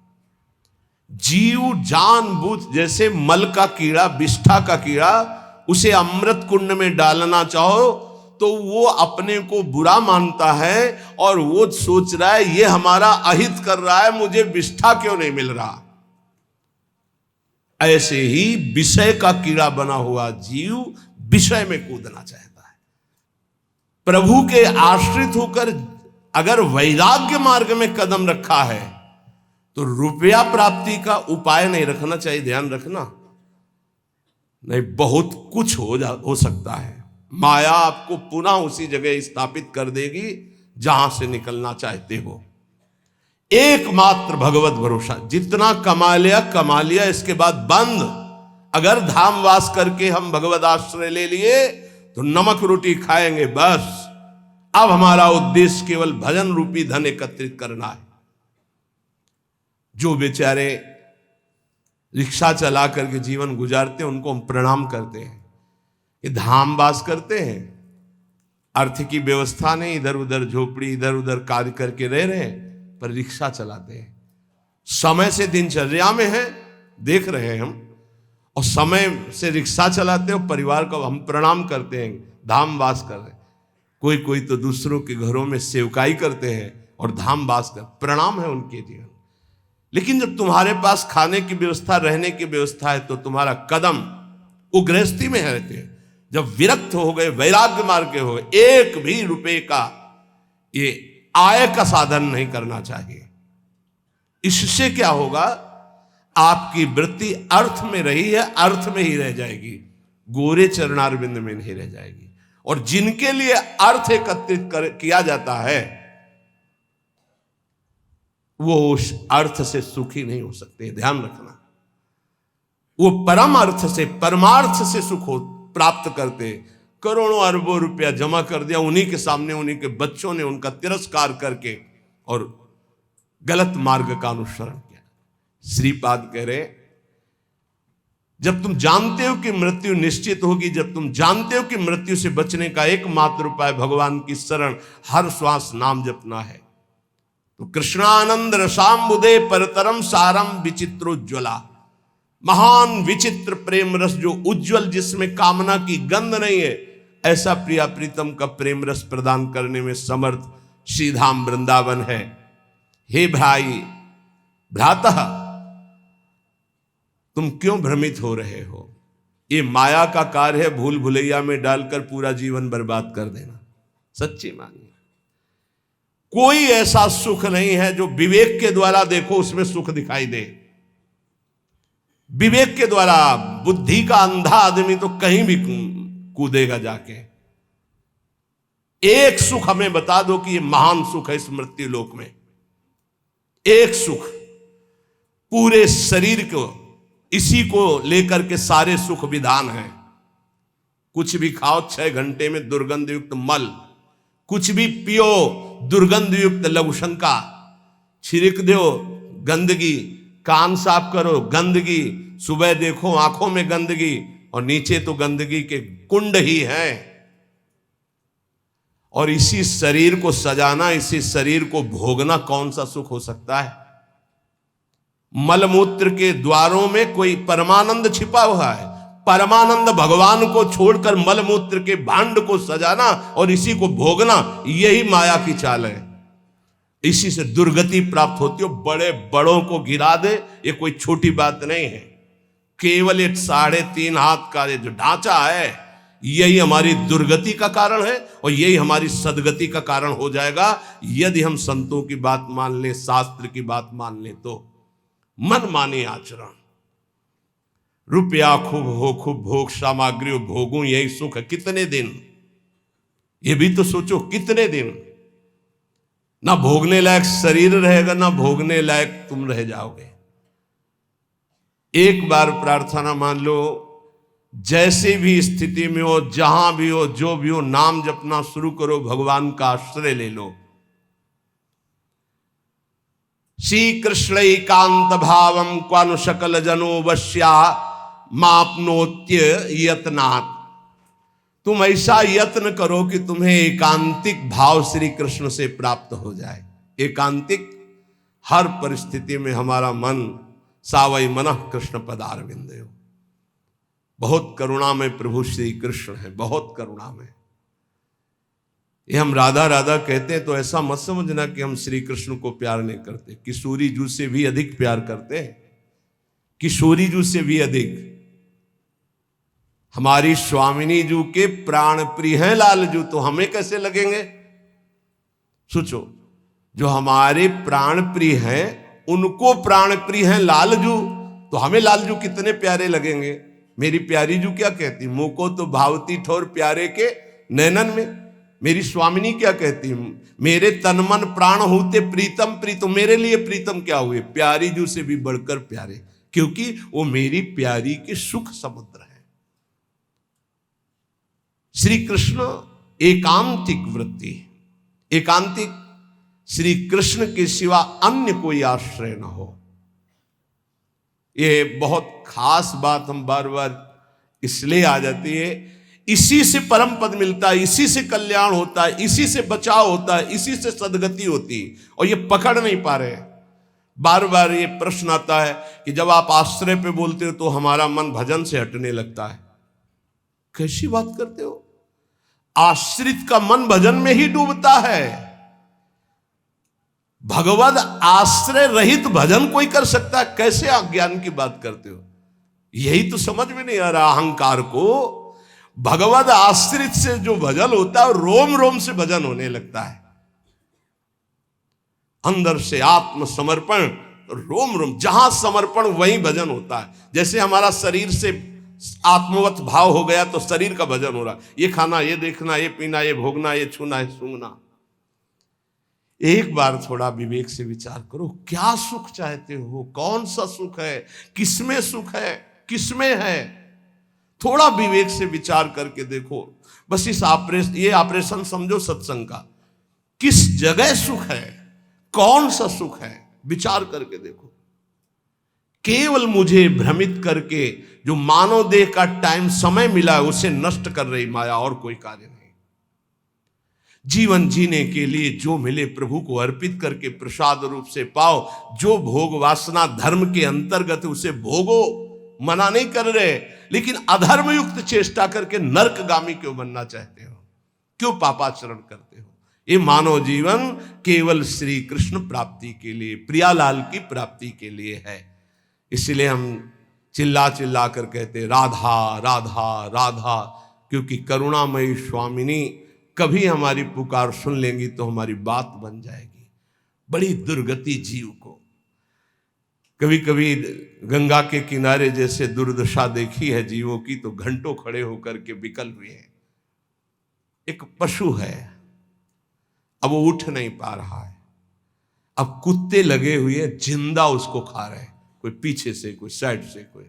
जीव जानबूझ, जैसे मल का कीड़ा, विष्ठा का कीड़ा, उसे अमृत कुंड में डालना चाहो तो वो अपने को बुरा मानता है और वो सोच रहा है ये हमारा अहित कर रहा है, मुझे विष्ठा क्यों नहीं मिल रहा। ऐसे ही विषय का कीड़ा बना हुआ जीव विषय में कूदना चाहता है। प्रभु के आश्रित होकर अगर वैराग्य मार्ग में कदम रखा है तो रुपया प्राप्ति का उपाय नहीं रखना चाहिए, ध्यान रखना। नहीं, बहुत कुछ हो सकता है। माया आपको पुनः उसी जगह स्थापित कर देगी जहां से निकलना चाहते हो। एकमात्र भगवत भरोसा, जितना कमा लिया, इसके बाद बंद। अगर धामवास करके हम भगवत आश्रय ले लिए तो नमक रोटी खाएंगे बस। अब हमारा उद्देश्य केवल भजन रूपी धन एकत्रित करना है। जो बेचारे रिक्शा चला करके जीवन गुजारते हैं उनको हम प्रणाम करते हैं। ये धामवास करते हैं, अर्थ की व्यवस्था नहीं, इधर उधर झोपड़ी इधर उधर कार्य करके रह रहे हैं, पर रिक्शा चलाते हैं। समय से दिनचर्या में है, देख रहे हैं हम, और समय से रिक्शा चलाते हैं और परिवार को हम प्रणाम करते हैं, धामवास कर रहे हैं। कोई तो दूसरों के घरों में सेवकाई करते हैं और धामवास कर, प्रणाम है उनके जीवन। लेकिन जब तुम्हारे पास खाने की व्यवस्था, रहने की व्यवस्था है, तो तुम्हारा कदम वो गृहस्थी में रहते हैं। जब विरक्त हो गए, वैराग्य मार्ग के हो गए, एक भी रुपए का ये आय का साधन नहीं करना चाहिए। इससे क्या होगा, आपकी वृत्ति अर्थ में रही है, अर्थ में ही रह जाएगी, गोरे चरणारविंद में नहीं रह जाएगी। और जिनके लिए अर्थ एकत्रित किया जाता है वो उस अर्थ से सुखी नहीं हो सकते, ध्यान रखना। वो परम अर्थ से, परमार्थ से सुख प्राप्त करते। करोड़ों अरबों रुपया जमा कर दिया, उन्हीं के सामने उन्हीं के बच्चों ने उनका तिरस्कार करके और गलत मार्ग का अनुसरण किया। श्रीपाद कह रहे, जब तुम जानते हो कि मृत्यु निश्चित होगी, जब तुम जानते हो कि मृत्यु से बचने का एकमात्र उपाय भगवान की शरण, हर श्वास नाम जपना है, तो कृष्णानंद रसाम्बुदे परतरम सारम विचित्रोज्ज्वला, महान विचित्र प्रेम रस जो उज्जवल, जिसमें कामना की गंध नहीं है, ऐसा प्रिया प्रीतम का प्रेम रस प्रदान करने में समर्थ श्रीधाम वृंदावन है। हे भाई भ्रातः, तुम क्यों भ्रमित हो रहे हो? ये माया का कार्य है, भूल भुलैया में डालकर पूरा जीवन बर्बाद कर देना। सच्ची मानिए, कोई ऐसा सुख नहीं है जो विवेक के द्वारा देखो उसमें सुख दिखाई दे। विवेक के द्वारा, बुद्धि का अंधा आदमी तो कहीं भी कूदेगा जाके। एक सुख हमें बता दो कि ये महान सुख है इस मृत्यु लोक में। एक सुख, पूरे शरीर को इसी को लेकर के सारे सुख विधान है। कुछ भी खाओ 6 घंटे में दुर्गंध युक्त मल, कुछ भी पियो दुर्गंध युक्त लघुशंका, छिड़क दो गंदगी, कान साफ करो गंदगी, सुबह देखो आंखों में गंदगी, और नीचे तो गंदगी के कुंड ही हैं। और इसी शरीर को सजाना, इसी शरीर को भोगना कौन सा सुख हो सकता है? मलमूत्र के द्वारों में कोई परमानंद छिपा हुआ है। परमानंद भगवान को छोड़कर मलमूत्र के भांड को सजाना और इसी को भोगना, यही माया की चाल है। इसी से दुर्गति प्राप्त होती हो। बड़े बड़ों को गिरा दे, ये कोई छोटी बात नहीं है। केवल एक 3.5 हाथ का जो ढांचा है, यही हमारी दुर्गति का कारण है और यही हमारी सदगति का कारण हो जाएगा यदि हम संतों की बात मान ले, शास्त्र की बात मान ले। तो मन माने आचरण, रुपया खूब हो, खूब भोग सामग्री हो, भोगूं यही सुख है। कितने दिन, ये भी तो सोचो, कितने दिन ना भोगने लायक शरीर रहेगा, ना भोगने लायक तुम रह जाओगे। एक बार प्रार्थना मान लो, जैसे भी स्थिति में हो, जहां भी हो, जो भी हो, नाम जपना शुरू करो, भगवान का आश्रय ले लो। श्री कृष्ण एकांत भावम क्वानु सकल जनो वश्या मापनोत्य यत्नात्। तुम ऐसा यत्न करो कि तुम्हें एकांतिक भाव श्री कृष्ण से प्राप्त हो जाए। एकांतिक, हर परिस्थिति में हमारा मन सावई मनः कृष्ण पदारविंदयो। बहुत करुणा में प्रभु श्री कृष्ण है, बहुत करुणा में। ये हम राधा राधा कहते हैं तो ऐसा मत समझना कि हम श्री कृष्ण को प्यार नहीं करते। किशोरी जू से भी अधिक प्यार करते हैं, किशोरी जू से भी अधिक। हमारी स्वामिनी जू के प्राण प्रिय हैं लाल जू, तो हमें कैसे लगेंगे? सोचो, जो हमारे प्राण प्रिय हैं उनको प्राण प्रिय हैं लाल जू, तो हमें लाल जू कितने प्यारे लगेंगे। मेरी प्यारी जू क्या कहती, मुंह को तो भावती ठोर प्यारे के नैनन में। मेरी स्वामिनी क्या कहती, मेरे तन मन प्राण होते प्रीतम प्रीतम। मेरे लिए प्रीतम क्या हुए, प्यारी जू से भी बढ़कर प्यारे, क्योंकि वो मेरी प्यारी के सुख समुद्र है। श्री कृष्ण एकांतिक वृत्ति, एकांतिक, श्री कृष्ण के सिवा अन्य कोई आश्रय न हो। ये बहुत खास बात हम बार बार इसलिए आ जाती है, इसी से परम पद मिलता है, इसी से कल्याण होता है, इसी से बचाव होता है, इसी से सदगति होती है, और ये पकड़ नहीं पा रहे। बार बार ये प्रश्न आता है कि जब आप आश्रय पे बोलते हो तो हमारा मन भजन से हटने लगता है। कैसी बात करते हो? आश्रित का मन भजन में ही डूबता है। भगवद आश्रय रहित भजन कोई कर सकता है? कैसे आप ज्ञान की बात करते हो? यही तो समझ में नहीं आ रहा अहंकार को। भगवद आश्रित से जो भजन होता है रोम रोम से भजन होने लगता है, अंदर से आत्म समर्पण, रोम रोम, जहां समर्पण वहीं भजन होता है। जैसे हमारा शरीर से आत्मवत भाव हो गया तो शरीर का भजन हो रहा, ये खाना, ये देखना, ये पीना, ये भोगना, ये छूना, ये सूंघना। एक बार थोड़ा विवेक से विचार करो, क्या सुख चाहते हो? कौन सा सुख है? किसमें सुख है, किसमें है? थोड़ा विवेक से विचार करके देखो। बस ये ऑपरेशन समझो सत्संग का। किस जगह सुख है, कौन सा सुख है, विचार करके देखो। केवल मुझे भ्रमित करके जो मानव देह का टाइम समय मिला है उसे नष्ट कर रही माया, और कोई कार्य नहीं। जीवन जीने के लिए जो मिले प्रभु को अर्पित करके प्रसाद रूप से पाओ। जो भोग वासना धर्म के अंतर्गत उसे भोगो, मना नहीं कर रहे, लेकिन अधर्म युक्त चेष्टा करके नरकगामी क्यों बनना चाहते हो? क्यों पापाचरण करते हो? ये मानव जीवन केवल श्री कृष्ण प्राप्ति के लिए, प्रियालाल की प्राप्ति के लिए है। इसलिए हम चिल्ला चिल्ला कर कहते राधा राधा राधा, क्योंकि करुणामयी स्वामिनी कभी हमारी पुकार सुन लेंगी तो हमारी बात बन जाएगी। बड़ी दुर्गति जीव को। कभी कभी गंगा के किनारे जैसे दुर्दशा देखी है जीवों की, तो घंटों खड़े होकर के विकल हुए हैं। एक पशु है, अब वो उठ नहीं पा रहा है, अब कुत्ते लगे हुए जिंदा उसको खा रहे हैं, कोई पीछे से, कोई साइड से, कोई,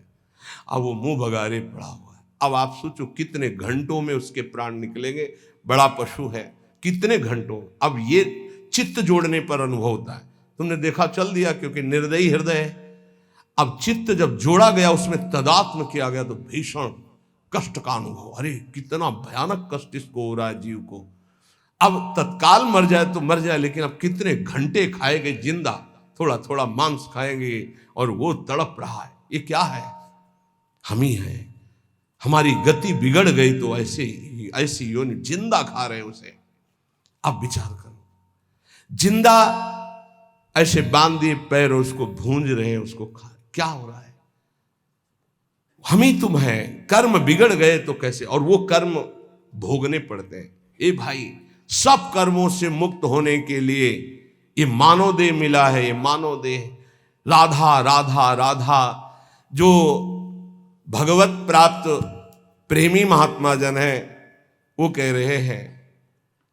अब वो मुंह भगारे पड़ा हुआ है। अब आप सोचो कितने घंटों में उसके प्राण निकलेंगे। बड़ा पशु है, कितने घंटों। अब ये चित्त जोड़ने पर अनुभव होता है। तुमने देखा, चल दिया, क्योंकि निर्दयी हृदय है। अब चित्त जब जोड़ा गया, उसमें तदात्म किया गया, तो भीषण कष्ट का अनुभव। अरे कितना भयानक कष्ट इसको हो रहा है जीव को। अब तत्काल मर जाए तो मर जाए, लेकिन अब कितने घंटे खाएंगे जिंदा, थोड़ा थोड़ा मांस खाएंगे, और वो तड़प रहा है। ये क्या है? हम ही है। हमारी गति बिगड़ गई तो ऐसी योनि जिंदा खा रहे हैं उसे। अब विचार करो, जिंदा ऐसे बांध दिए पैर, उसको भूंज रहे हैं, उसको खा, क्या हो रहा है? हम ही तुम हैं। कर्म बिगड़ गए तो कैसे, और वो कर्म भोगने पड़ते हैं। ए भाई, सब कर्मों से मुक्त होने के लिए ये मानव देह मिला है। ये मानव देह राधा राधा राधा, जो भगवत प्राप्त प्रेमी महात्मा जन है, वो कह रहे हैं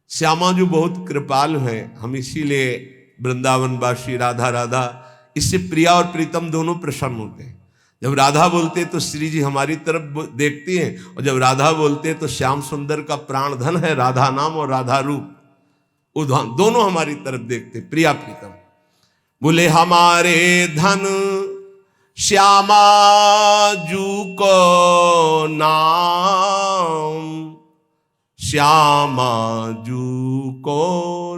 श्यामा जी बहुत कृपालु हैं। हम इसीलिए वृंदावनवासी राधा राधा, इससे प्रिया और प्रीतम दोनों प्रसन्न होते हैं। जब राधा बोलते हैं तो श्री जी हमारी तरफ देखती हैं, और जब राधा बोलते हैं तो श्याम सुंदर का प्राण धन है राधा नाम और राधा रूप, वो दोनों हमारी तरफ देखते, प्रिया प्रीतम। बोले हमारे धन श्यामा जू को नाम, श्यामा जू को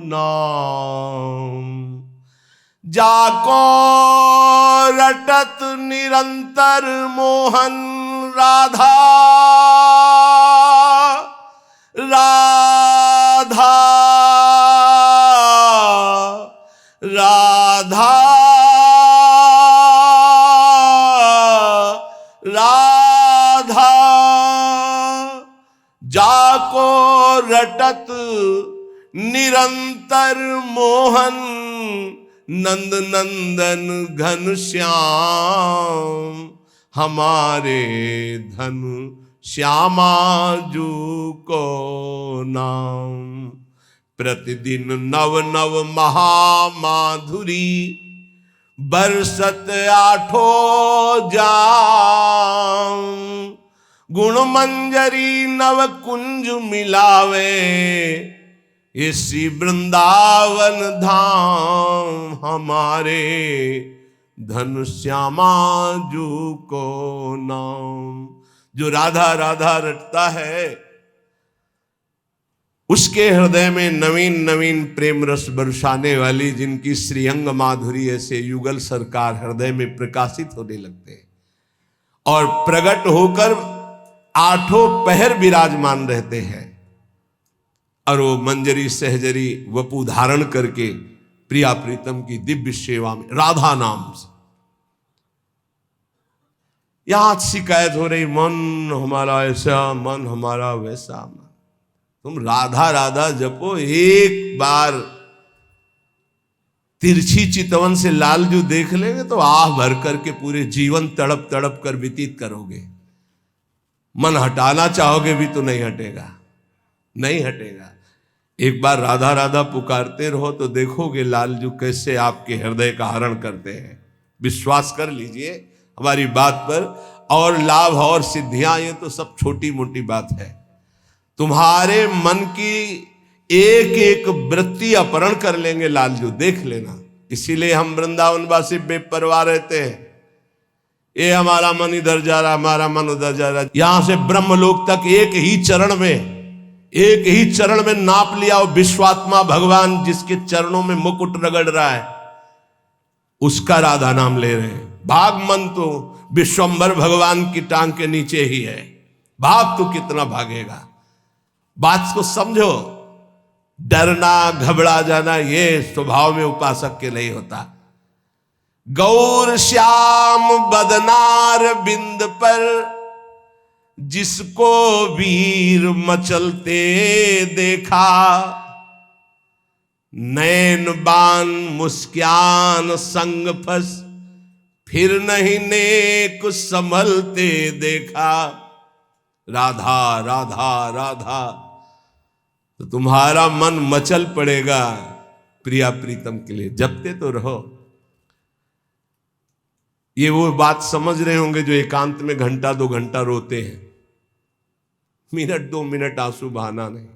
नाम, जाको रटत निरंतर मोहन राधा राधा रटत निरंतर मोहन, नंद नंदन घन श्याम, हमारे धन श्यामा जू को नाम। प्रतिदिन नव नव महामाधुरी, बरसत आठो जाम, गुण मंजरी नव कुंज मिलावे, इसी वृंदावन धाम, हमारे धन श्यामा जू को नाम। जो राधा राधा रटता है उसके हृदय में नवीन नवीन प्रेम रस बरसाने वाली, जिनकी श्रीअंग माधुरी ऐसे युगल सरकार हृदय में प्रकाशित होने लगते हैं और प्रकट होकर आठों पहर विराजमान रहते हैं। और वो मंजरी सहजरी वपु धारण करके प्रिया प्रीतम की दिव्य सेवा में राधा नाम से। यहां शिकायत हो रही, मन हमारा ऐसा, मन हमारा वैसा। तुम राधा राधा जपो, एक बार तिरछी चितवन से लालजू देख लेंगे तो आह भर करके पूरे जीवन तड़प तड़प कर व्यतीत करोगे। मन हटाना चाहोगे भी तो नहीं हटेगा, नहीं हटेगा। एक बार राधा राधा पुकारते रहो तो देखोगे लालजू कैसे आपके हृदय का हरण करते हैं। विश्वास कर लीजिए हमारी बात पर। और लाभ और सिद्धियां ये तो सब छोटी मोटी बात है। तुम्हारे मन की एक एक वृत्ति अपहरण कर लेंगे लालजू, देख लेना। इसीलिए हम वृंदावनवासी बेपरवाह रहते हैं। ये हमारा मन इधर जा रहा, हमारा मन उधर जा रहा। यहां से ब्रह्मलोक तक एक ही चरण में नाप लिया। वो विश्वात्मा भगवान जिसके चरणों में मुकुट रगड़ रहा है, उसका राधा नाम ले रहे हैं। भाग मन तो विश्वंभर भगवान की टांग के नीचे ही है, भाग तो कितना भागेगा। बात को समझो। डरना घबरा जाना ये स्वभाव में उपासक के नहीं होता। गौर श्याम बदनार बिंद पर, जिसको वीर मचलते देखा, नैन बान मुस्कान संग फंस, फिर नहीं नेक संभलते देखा। राधा राधा राधा, तो तुम्हारा मन मचल पड़ेगा प्रिया प्रीतम के लिए। जपते तो रहो। ये वो बात समझ रहे होंगे जो एकांत में घंटा 2 घंटा रोते हैं। मिनट 2 मिनट आंसू बहाना नहीं।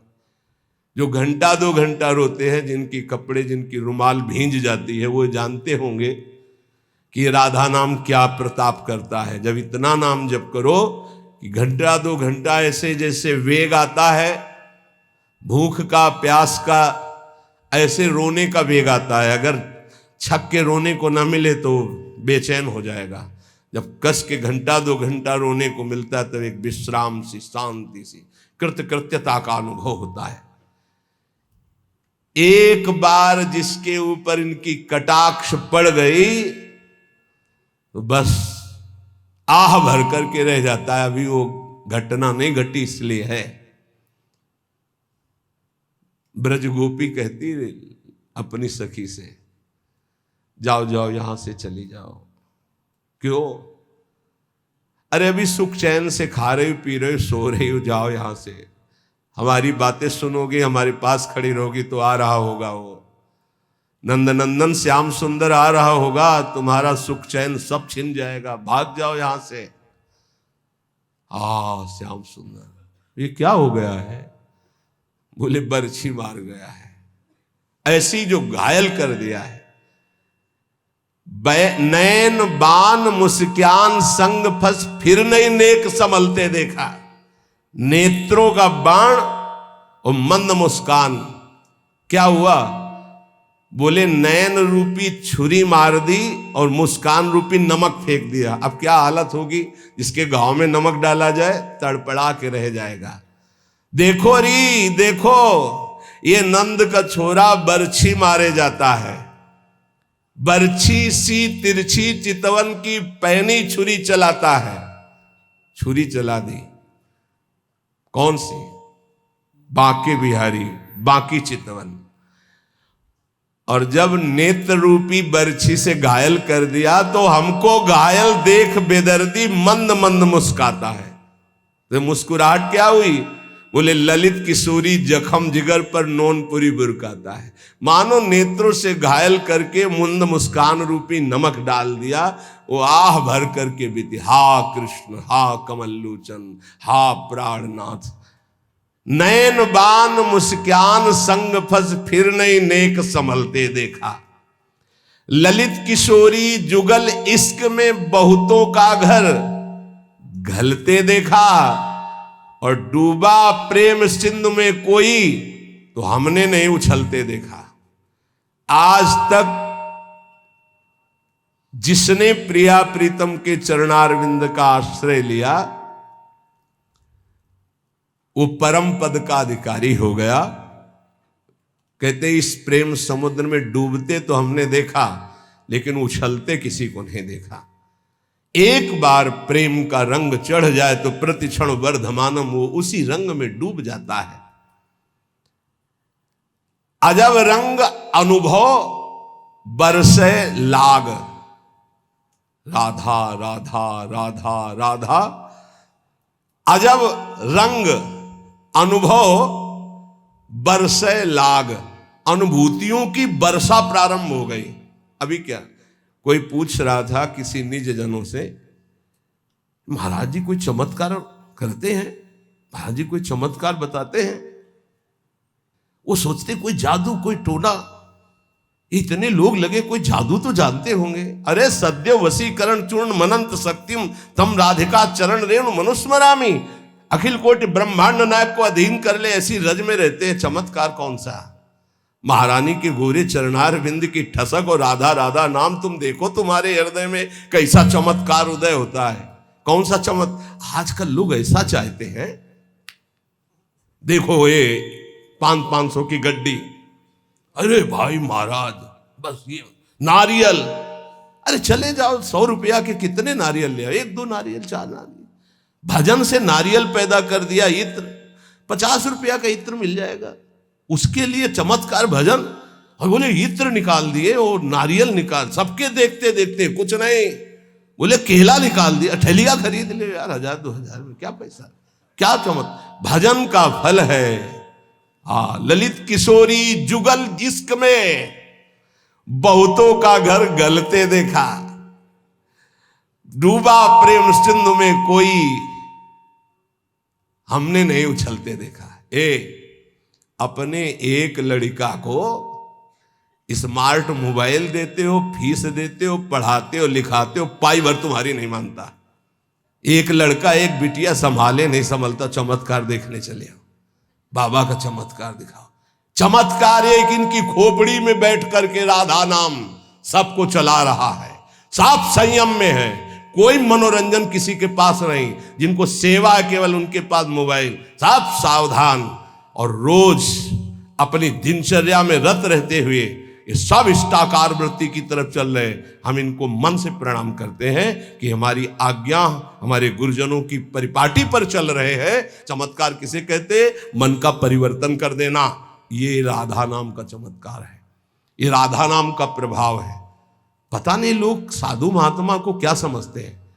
जो घंटा 2 घंटा रोते हैं, जिनकी कपड़े जिनकी रुमाल भींज जाती है, वो जानते होंगे कि राधा नाम क्या प्रताप करता है। जब इतना नाम जप करो कि घंटा 2 घंटा ऐसे जैसे वेग आता है, भूख का प्यास का, ऐसे रोने का वेग आता है। अगर छक के रोने को ना मिले तो बेचैन हो जाएगा। जब कस के घंटा 2 घंटा रोने को मिलता है तो एक विश्राम सी, शांति सी, कृतकृत्यता का अनुभव होता है। एक बार जिसके ऊपर इनकी कटाक्ष पड़ गई तो बस आह भर करके रह जाता है। अभी वो घटना नहीं घटी इसलिए है। ब्रज गोपी कहती अपनी सखी से, जाओ जाओ यहां से चली जाओ। क्यों? अरे अभी सुख चैन से खा रही हो, पी रही हो, सो रही हो, जाओ यहां से। हमारी बातें सुनोगे, हमारे पास खड़ी रहोगी तो आ रहा होगा वो नंदनंदन श्याम सुंदर आ रहा होगा, तुम्हारा सुख चैन सब छिन जाएगा। भाग जाओ यहां से। श्याम सुंदर, ये क्या हो गया है? बोले बरछी मार गया है। ऐसी जो घायल कर दिया है। नैन बान मुस्कान संग फंस, फिर नहीं नेक संभलते देखा। नेत्रों का बाण और मंद मुस्कान, क्या हुआ? बोले नैन रूपी छुरी मार दी और मुस्कान रूपी नमक फेंक दिया। अब क्या हालत होगी? जिसके गांव में नमक डाला जाए तड़पड़ा के रह जाएगा। देखो री देखो, ये नंद का छोरा बरछी मारे जाता है। बरछी सी तिरछी चितवन की पैनी छुरी चलाता है। छुरी चला दी। कौन सी? बांके बिहारी, बांकी चितवन। और जब नेत्र रूपी बरछी से घायल कर दिया तो हमको घायल देख बेदर्दी मंद मंद मुस्काता है। तो मुस्कुराहट क्या हुई? बोले ललित किशोरी जखम जिगर पर नोनपुरी बुरकाता है। मानो नेत्रों से घायल करके मुंद मुस्कान रूपी नमक डाल दिया। वो आह भर करके बीती, हा कृष्ण, हा कमल्लोचन, हा प्राणनाथ, नयन बान मुस्कान संग फस फिर नहीं नेक संभलते देखा। ललित किशोरी जुगल इश्क में बहुतों का घर घलते देखा, और डूबा प्रेम सिंधु में कोई तो हमने नहीं उछलते देखा। आज तक जिसने प्रिया प्रीतम के चरणारविंद का आश्रय लिया वो परम पद का अधिकारी हो गया। कहते इस प्रेम समुद्र में डूबते तो हमने देखा, लेकिन उछलते किसी को नहीं देखा। एक बार प्रेम का रंग चढ़ जाए तो प्रतिक्षण वर्धमानम वो उसी रंग में डूब जाता है। अजब रंग अनुभव बरसे लाग, राधा राधा राधा राधा। अजब रंग अनुभव बरसे लाग, अनुभूतियों की वर्षा प्रारंभ हो गई। अभी क्या कोई पूछ रहा था किसी निज जनों से, महाराज जी कोई चमत्कार करते हैं, महाराज जी कोई चमत्कार बताते हैं? वो सोचते कोई जादू, कोई टोना, इतने लोग लगे कोई जादू तो जानते होंगे। अरे सद्य वशीकरण चूर्ण मनंत शक्तिम तम राधिका चरण रेणु मनुस्मरामी। अखिल कोटि ब्रह्मांड नायक को अधीन कर ले ऐसी रज में रहते हैं, चमत्कार कौन सा? महारानी के गोरे चरणार बिंद की ठसक और राधा राधा नाम तुम देखो, तुम्हारे हृदय में कैसा चमत्कार उदय होता है। कौन सा आजकल लोग ऐसा चाहते हैं, देखो ये 500 की गड्डी, अरे भाई महाराज बस ये नारियल, अरे चले जाओ 100 रुपया के कितने नारियल ले आओ, 1-2 नारियल, 4 नारियल। भजन से नारियल पैदा कर दिया, इत्र 50 रुपया का इत्र मिल जाएगा, उसके लिए चमत्कार भजन। और बोले इत्र निकाल दिए और नारियल निकाल, सबके देखते देखते कुछ नहीं, बोले केला निकाल दिया, ठेलिया खरीद ले यार 1000-2000 में, क्या पैसा, क्या भजन का फल है। ललित किशोरी जुगल इश्क में बहुतों का घर गलते देखा, डूबा प्रेम सिंधु में कोई हमने नहीं उछलते देखा। अपने एक लड़का को स्मार्ट मोबाइल देते हो, फीस देते हो, पढ़ाते हो, लिखाते हो, पाई भर तुम्हारी नहीं मानता। एक लड़का एक बिटिया संभाले नहीं संभलता, चमत्कार देखने चले आओ, बाबा का चमत्कार दिखाओ। चमत्कार एक इनकी खोपड़ी में बैठ करके राधा नाम सबको चला रहा है, साफ संयम में है, कोई मनोरंजन किसी के पास नहीं। जिनको सेवा है केवल उनके पास मोबाइल, साफ सावधान, और रोज अपनी दिनचर्या में रत रहते हुए ये सब इष्टाकार वृत्ति की तरफ चल रहे। हम इनको मन से प्रणाम करते हैं कि हमारी आज्ञा हमारे गुरुजनों की परिपाटी पर चल रहे हैं। चमत्कार किसे कहते? मन का परिवर्तन कर देना, ये राधा नाम का चमत्कार है, ये राधा नाम का प्रभाव है। पता नहीं लोग साधु महात्मा को क्या समझते हैं।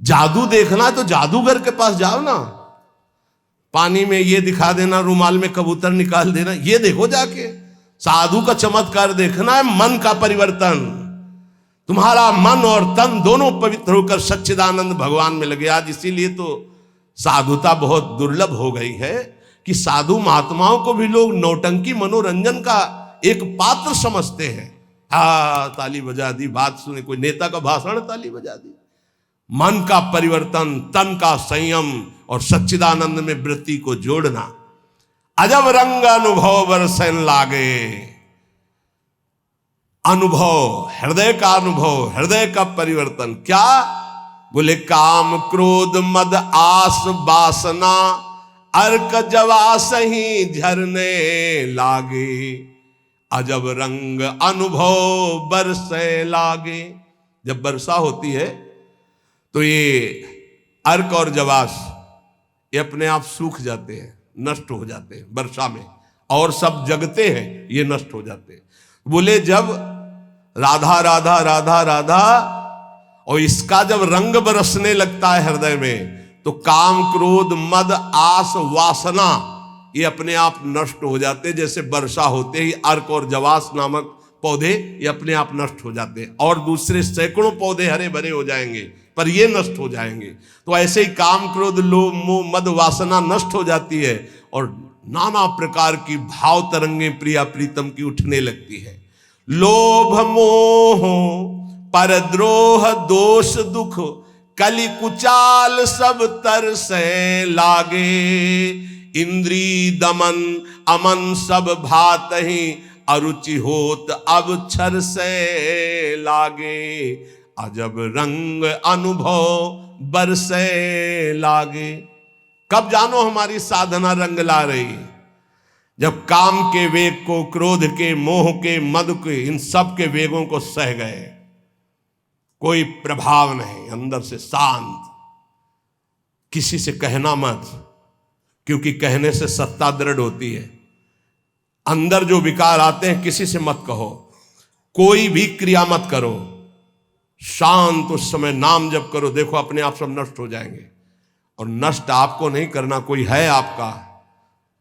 जादू देखना तो जादूगर के पास जाओ ना, पानी में ये दिखा देना, रुमाल में कबूतर निकाल देना, ये देखो जाके। साधु का चमत्कार देखना है मन का परिवर्तन, तुम्हारा मन और तन दोनों पवित्र होकर सच्चिदानंद भगवान में लगे। आज इसीलिए तो साधुता बहुत दुर्लभ हो गई है कि साधु महात्माओं को भी लोग नौटंकी मनोरंजन का एक पात्र समझते हैं। ताली बजा दी, बात सुने, कोई नेता का भाषण, ताली बजा दी। मन का परिवर्तन, तन का संयम और सच्चिदानंद में वृत्ति को जोड़ना। अजब रंग अनुभव बरसन लागे, अनुभव, हृदय का अनुभव, हृदय का परिवर्तन। क्या बोले? काम क्रोध मद आस वासना अर्क जवा सही झरने लागे, अजब रंग अनुभव बरसे लागे। जब वर्षा होती है तो ये अर्क और जवास ये अपने आप सूख जाते हैं, नष्ट हो जाते हैं वर्षा में, और सब जगते हैं, ये नष्ट हो जाते हैं। बोले जब राधा राधा राधा राधा और इसका जब रंग बरसने लगता है हृदय में, तो काम क्रोध मद आस वासना ये अपने आप नष्ट हो जाते। जैसे वर्षा होते ही अर्क और जवास नामक पौधे ये अपने आप नष्ट हो जाते हैं, और दूसरे सैकड़ों पौधे हरे भरे हो जाएंगे, पर ये नष्ट हो जाएंगे। तो ऐसे ही काम क्रोध लोभ मोह मद वासना नष्ट हो जाती है, और नाना प्रकार की भाव तरंगे प्रिया प्रीतम की उठने लगती है। लोभ मोह परद्रोह दोष दुख कलि कुचाल सब तरसे लागे, इंद्री दमन अमन सब भात ही अरुचि होत अब छर से लागे, अजब रंग अनुभव बरसे लागे। कब जानो हमारी साधना रंग ला रही? जब काम के वेग को, क्रोध के, मोह के, मद के, इन सब के वेगों को सह गए, कोई प्रभाव नहीं, अंदर से शांत। किसी से कहना मत, क्योंकि कहने से सत्ता दृढ़ होती है। अंदर जो विकार आते हैं किसी से मत कहो, कोई भी क्रिया मत करो, शांत उस समय नाम जप करो, देखो अपने आप सब नष्ट हो जाएंगे। और नष्ट आपको नहीं करना, कोई है आपका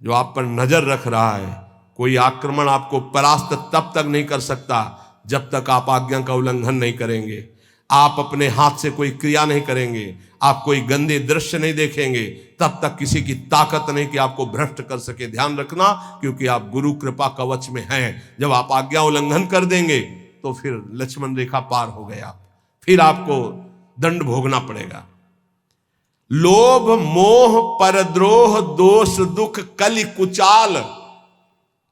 जो आप पर नजर रख रहा है। कोई आक्रमण आपको परास्त तब तक नहीं कर सकता जब तक आप आज्ञा का उल्लंघन नहीं करेंगे। आप अपने हाथ से कोई क्रिया नहीं करेंगे, आप कोई गंदे दृश्य नहीं देखेंगे, तब तक किसी की ताकत नहीं कि आपको भ्रष्ट कर सके। ध्यान रखना, क्योंकि आप गुरु कृपा कवच में हैं। जब आप आज्ञा उल्लंघन कर देंगे तो फिर लक्ष्मण रेखा पार हो गए आप, फिर आपको दंड भोगना पड़ेगा। लोभ मोह परद्रोह दोष दुख कलि कुचाल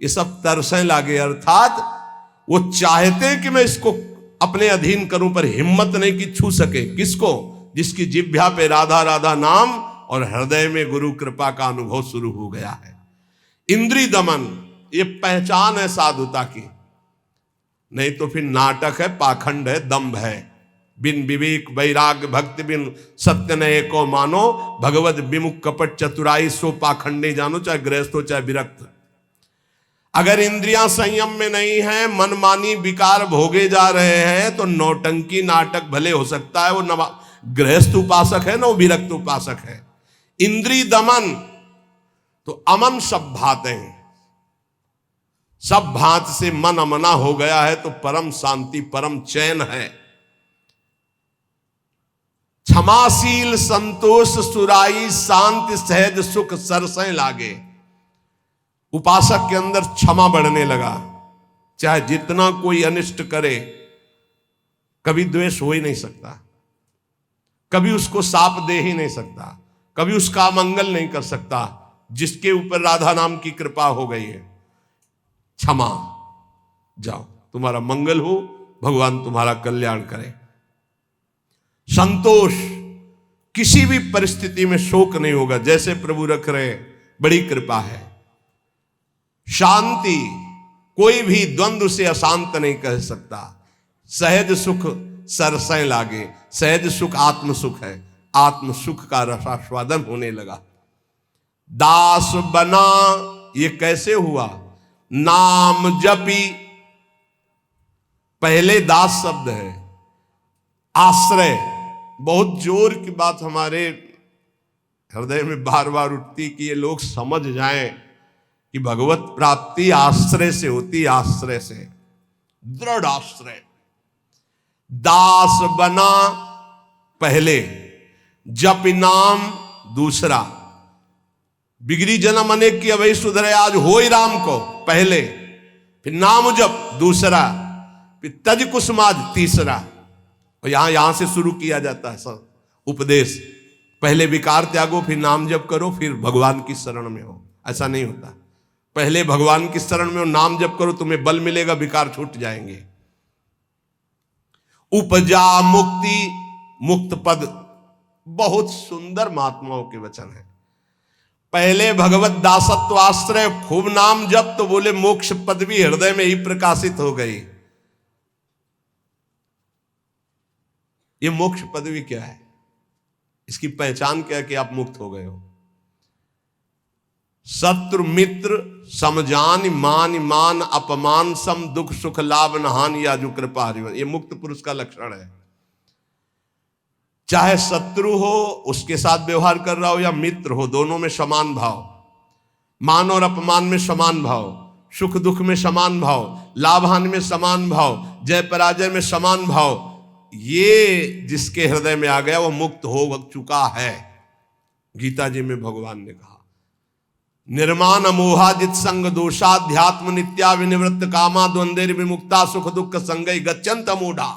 ये सब तरसें लागे, अर्थात वो चाहते हैं कि मैं इसको अपने अधीन करूं, पर हिम्मत नहीं कि छू सके। किसको? जिसकी जिह्वा पे राधा राधा नाम और हृदय में गुरु कृपा का अनुभव शुरू हो गया है। इंद्रिय दमन ये पहचान है साधुता की, नहीं तो फिर नाटक है, पाखंड है, दंभ है। बिन विवेक वैराग्य भक्ति बिन सत्य न एको मानो, भगवत विमुख कपट चतुराई सो पाखंडे जानो। चाहे गृहस्थ हो चाहे विरक्त, अगर इंद्रियां संयम में नहीं है, मनमानी विकार भोगे जा रहे हैं, तो नौटंकी नाटक भले हो सकता है। वो गृहस्थ उपासक है ना, वो विरक्त उपासक है। इंद्रिय दमन तो अमन सब भाते हैं, सब भात से मन अमना हो गया है तो परम शांति परम चैन है। क्षमाशील संतोष सुराई शांति सहज सुख सरसें लागे। उपासक के अंदर क्षमा बढ़ने लगा, चाहे जितना कोई अनिष्ट करे, कभी द्वेष हो ही नहीं सकता, कभी उसको साप दे ही नहीं सकता, कभी उसका मंगल नहीं कर सकता, जिसके ऊपर राधा नाम की कृपा हो गई है। क्षमा, जाओ, तुम्हारा मंगल हो, भगवान तुम्हारा कल्याण करे। संतोष, किसी भी परिस्थिति में शोक नहीं होगा, जैसे प्रभु रख रहे, बड़ी कृपा है। शांति, कोई भी द्वंद्व से अशांत नहीं कह सकता। सहज सुख सरसें लागे, सहज सुख आत्म सुख है, आत्म सुख का रसास्वादन होने लगा। दास बना, ये कैसे हुआ? नाम जपी, पहले दास शब्द है, आश्रय। बहुत जोर की बात हमारे हृदय में बार बार उठती कि ये लोग समझ जाएं कि भगवत प्राप्ति आश्रय से होती, आश्रय से, दृढ़ आश्रय। दास बना पहले, जप नाम दूसरा। बिगड़ी जन्म अनेक की अवै सुधरे, आज हो ही राम को पहले, फिर नाम जप दूसरा, फिर तज कुसुमाज तीसरा। और यहां से शुरू किया जाता है सब उपदेश। पहले विकार त्यागो, फिर नाम जप करो, फिर भगवान की शरण में हो। ऐसा नहीं होता, पहले भगवान की शरण में हो, नाम जप करो, तुम्हें बल मिलेगा, विकार छूट जाएंगे। उपजा मुक्ति, मुक्त पद, बहुत सुंदर महात्माओं के वचन है। पहले भगवत दासत्व आश्रय, खूब नाम जप, तो बोले मोक्ष पदवी हृदय में ही प्रकाशित हो गई। ये मोक्ष पदवी क्या है? इसकी पहचान क्या है कि आप मुक्त हो गए हो? शत्रु मित्र समजान मान मान अपमान सम दुख सुख लाभ नहान या जो कृपा हरिवन। ये मुक्त पुरुष का लक्षण है। चाहे शत्रु हो उसके साथ व्यवहार कर रहा हो या मित्र हो, दोनों में समान भाव, मान और अपमान में समान भाव, सुख दुख में समान भाव, लाभ हानि में समान भाव, जय पराजय में समान भाव, ये जिसके हृदय में आ गया वो मुक्त हो चुका है। गीता जी में भगवान ने कहा निर्माण अमोहा जित संग दोषाध्यात्म नित्या विनिवृत्त कामा द्वंद्व विमुक्ता सुख दुख संगई गच्छन्त अमूढ़ा।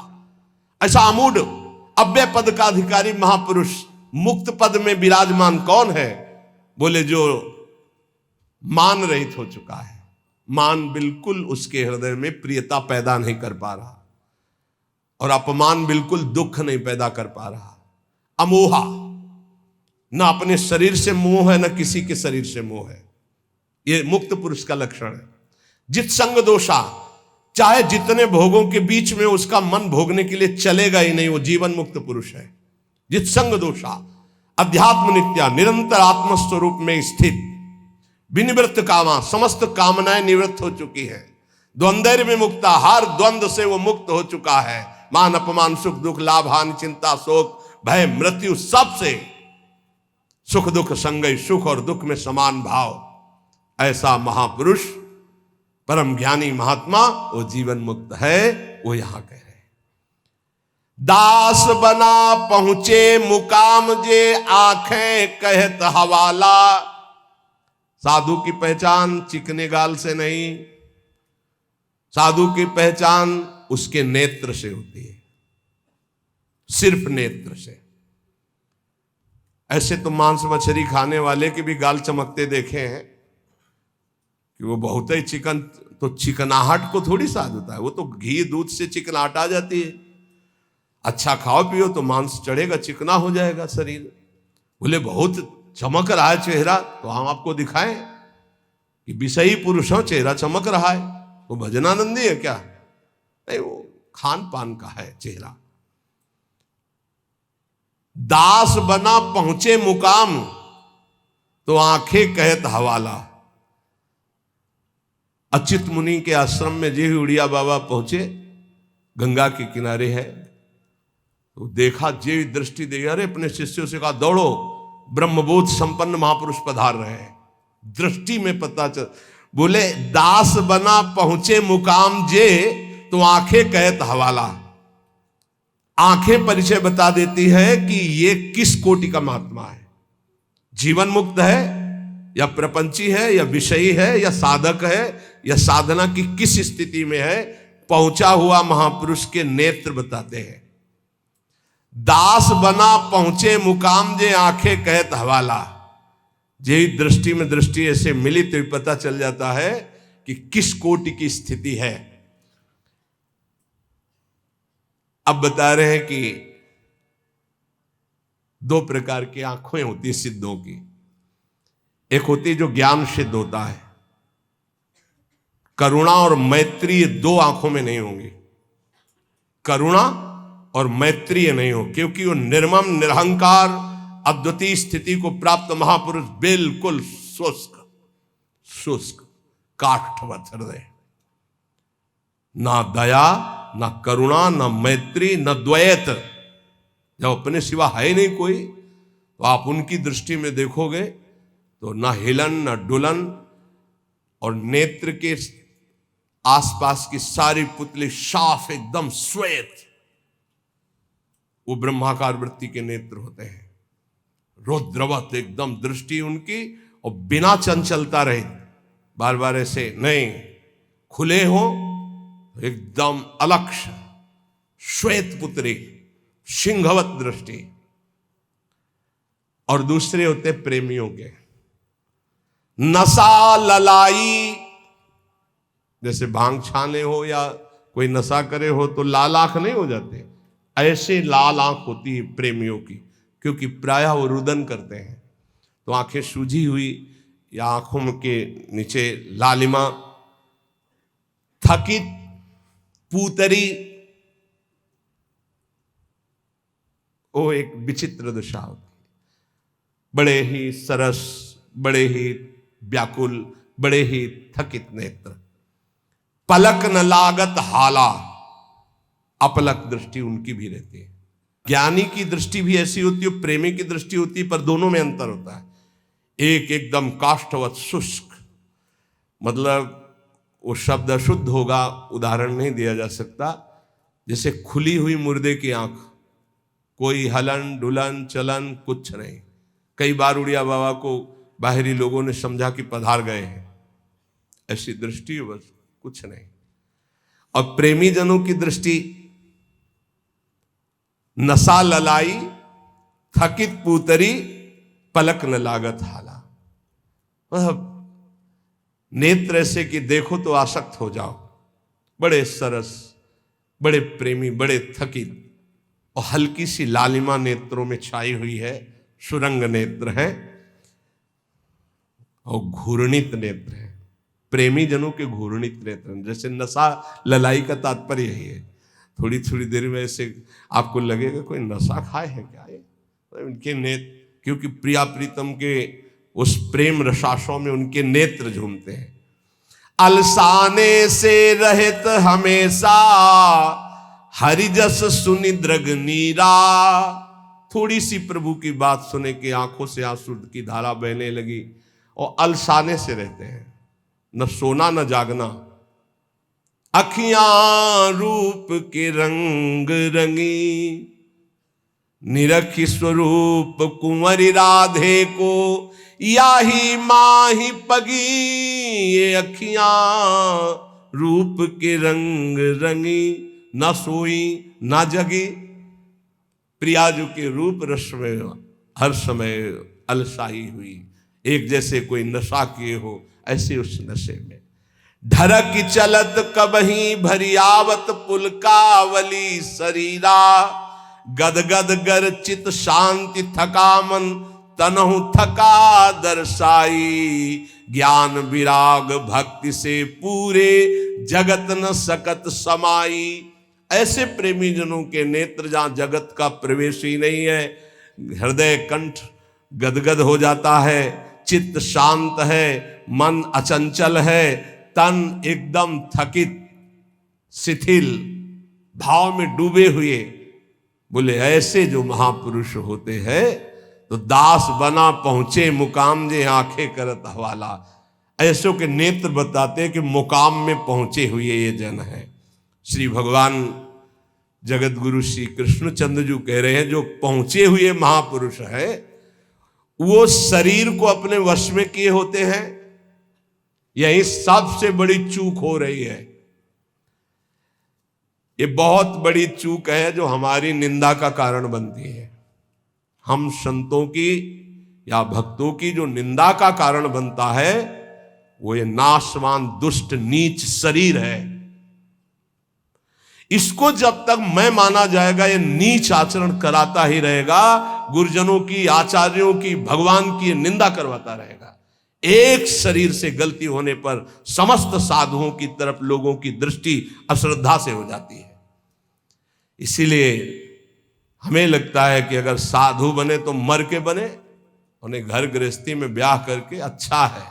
ऐसा अमूढ़ अव्यय पद का अधिकारी महापुरुष मुक्त पद में विराजमान कौन है? बोले जो मान रहित हो चुका है। मान बिल्कुल उसके हृदय में प्रियता पैदा नहीं कर पा रहा और अपमान बिल्कुल दुख नहीं पैदा कर पा रहा। अमोहा, न अपने शरीर से मोह है न किसी के शरीर से मोह है। यह मुक्त पुरुष का लक्षण है। जित संग दोषा, चाहे जितने भोगों के बीच में उसका मन भोगने के लिए चलेगा ही नहीं, वो जीवन मुक्त पुरुष है। जित संग दोषा अध्यात्म नित्या, निरंतर आत्मस्वरूप में स्थित, विनिवृत्त कामा, समस्त कामनाएं निवृत्त हो चुकी है। द्वंद्व विमुक्ता, हर द्वंद्व से वो मुक्त हो चुका है। मान अपमान सुख दुख लाभ हानि चिंता शोक भय मृत्यु, सबसे सुख दुख संगई, सुख और दुख में समान भाव। ऐसा महापुरुष परम ज्ञानी महात्मा वो जीवन मुक्त है। वो यहां कह रहे दास बना पहुंचे मुकाम जे आंखें कहत हवाला। साधु की पहचान चिकने गाल से नहीं, साधु की पहचान उसके नेत्र से होती है, सिर्फ नेत्र से। ऐसे तो मांस मछली खाने वाले के भी गाल चमकते देखे हैं कि वो बहुत ही चिकन, तो चिकनाहट को थोड़ी साधुता है, वो तो घी दूध से चिकनाहट आ जाती है। अच्छा खाओ पियो तो मांस चढ़ेगा, चिकना हो जाएगा शरीर। बोले बहुत चमक रहा है चेहरा, तो हम आपको दिखाएं कि विषयी पुरुष हो, चेहरा चमक रहा है, वो भजनानंदी है क्या? नहीं, वो खान पान का है चेहरा। दास बना पहुंचे मुकाम तो आंखें कहत हवाला। अच्युत मुनि के आश्रम में जी उड़िया बाबा पहुंचे, गंगा के किनारे है, तो देखा, जे दृष्टि दे, अरे अपने शिष्यों से कहा दौड़ो, ब्रह्मबोध संपन्न महापुरुष पधार रहे हैं। दृष्टि में पता चल, बोले दास बना पहुंचे मुकाम जे तो आंखें कहत हवाला। आंखें परिचय बता देती है कि ये किस कोटि का महात्मा है। जीवन मुक्त है या प्रपंची है या विषयी है या साधक है या साधना की किस स्थिति में है, पहुंचा हुआ महापुरुष के नेत्र बताते हैं। दास बना पहुंचे मुकाम जे आंखें कहत हवाला। जे दृष्टि में दृष्टि ऐसे मिली तो पता चल जाता है कि किस कोटि की स्थिति है। अब बता रहे हैं कि दो प्रकार की आंखें होती है सिद्धों की। एक होती है जो ज्ञान सिद्ध होता है, करुणा और मैत्री, ये दो आंखों में नहीं होंगी। करुणा और मैत्री नहीं हो, क्योंकि वो निर्मम निरहंकार अद्वितीय स्थिति को प्राप्त महापुरुष बिल्कुल शुष्क शुष्क काष्ठवत हृदय, ना दया ना करुणा ना मैत्री ना द्वैत। जब अपने सिवा है नहीं कोई, तो आप उनकी दृष्टि में देखोगे तो ना हिलन ना डुलन, और नेत्र के आसपास की सारी पुतली साफ एकदम श्वेत, वो ब्रह्माकार वृत्ति के नेत्र होते हैं। रुद्रवत एकदम दृष्टि उनकी, और बिना चंचलता रहे, बार बार ऐसे नहीं, खुले हो एकदम अलक्ष श्वेत पुत्री, सिंहवत दृष्टि। और दूसरे होते प्रेमियों के, नशा ललाई, जैसे भांग छाने हो या कोई नशा करे हो तो लाल आंख नहीं हो जाते, ऐसे लाल आंख होती है प्रेमियों की, क्योंकि प्रायः वो रुदन करते हैं, तो आंखें सूजी हुई या आंखों के नीचे लालिमा, थकित, पूतरी, वो एक विचित्र दशा होती है। बड़े ही सरस, बड़े ही व्याकुल, बड़े ही थकित नेत्र। पलक न लागत हाला, अपलक दृष्टि उनकी भी रहती है। ज्ञानी की दृष्टि भी ऐसी होती है, प्रेमी की दृष्टि होती है, पर दोनों में अंतर होता है। एक एकदम काष्ठवत शुष्क, मतलब वो शब्द अशुद्ध होगा, उदाहरण नहीं दिया जा सकता, जैसे खुली हुई मुर्दे की आंख, कोई हलन डुलन चलन कुछ नहीं। कई बार उड़िया बाबा को बाहरी लोगों ने समझा कि पधार गए हैं, ऐसी दृष्टि बस कुछ नहीं। और प्रेमी जनों की दृष्टि नशा ललाई, थकित पूतरी, पलक न लागत हाला। मतलब नेत्र ऐसे कि देखो तो आसक्त हो जाओ, बड़े सरस, बड़े प्रेमी, बड़े थकित, और हल्की सी लालिमा नेत्रों में छाई हुई है, सुरंग नेत्र है और घूर्णित नेत्र है। प्रेमी जनों के घूर्णित नेत्र, जैसे नशा ललाई का तात्पर्य यही है। थोड़ी थोड़ी देर में ऐसे आपको लगेगा कोई नशा खाए है क्या ये, उनके नेत्र, क्योंकि प्रिया प्रीतम के उस प्रेम रसाशों में उनके नेत्र झूमते हैं। अलसाने से रहित हमेशा, हरिजस सुनि दृग नीरा। थोड़ी सी प्रभु की बात सुने के आंखों से आंसू की धारा बहने लगी, और अलसाने से रहते हैं, न सोना न जागना। अखियां रूप के रंग रंगी, निरखी स्वरूप कुंवरी राधे को, याही माही पगी। ये अखियां रूप के रंग रंगी, न सोई न जगी। प्रियाजू के रूप रस में हर समय अलसाई हुई, एक जैसे कोई नशा किए हो, ऐसे उस नशे में। ढरक चलत कबही भरियावत पुलकावली शरीरा, गदगद गर चित शांति थका मन, तनहु थका दर्शाई। ज्ञान विराग भक्ति से पूरे, जगत न सकत समाई। ऐसे प्रेमी जनों के नेत्र जहां जगत का प्रवेश ही नहीं है, हृदय कंठ गदगद हो जाता है, चित्त शांत है, मन अचंचल है, तन एकदम थकित शिथिल भाव में डूबे हुए। बोले ऐसे जो महापुरुष होते हैं तो दास बना पहुंचे मुकाम जे आंखें करत हवाला। ऐसों के नेत्र बताते हैं कि मुकाम में पहुंचे हुए ये जन है। श्री भगवान जगत गुरु श्री कृष्णचंद्र जी कह रहे हैं जो पहुंचे हुए महापुरुष है वो शरीर को अपने वश में किए होते हैं। यही सबसे बड़ी चूक हो रही है। ये बहुत बड़ी चूक है जो हमारी निंदा का कारण बनती है। हम संतों की या भक्तों की जो निंदा का कारण बनता है वो ये नाशवान दुष्ट नीच शरीर है। इसको जब तक मैं माना जाएगा ये नीच आचरण कराता ही रहेगा, गुरुजनों की, आचार्यों की, भगवान की निंदा करवाता रहेगा। एक शरीर से गलती होने पर समस्त साधुओं की तरफ लोगों की दृष्टि अश्रद्धा से हो जाती है। इसीलिए हमें लगता है कि अगर साधु बने तो मर के बने, उन्हें घर गृहस्थी में ब्याह करके अच्छा है,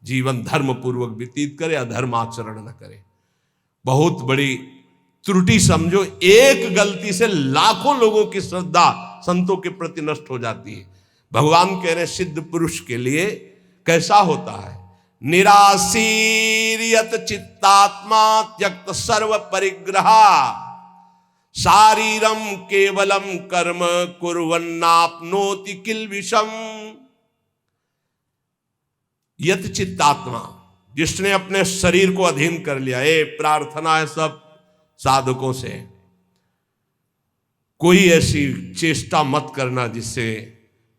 जीवन धर्म पूर्वक व्यतीत करे, अधर्म आचरण न करे। बहुत बड़ी त्रुटि समझो, एक गलती से लाखों लोगों की श्रद्धा संतों के प्रति नष्ट हो जाती है। भगवान कह रहे सिद्ध पुरुष के लिए कैसा होता है, निराशीर्यत चित्तात्मा त्यक्त सर्व परिग्रहा, शारीरम केवलम कर्म कुर्वन्नाप्नोति किल विषम। यत चित्तात्मा, जिसने अपने शरीर को अधीन कर लिया। ये प्रार्थना है सब साधकों से, कोई ऐसी चेष्टा मत करना जिससे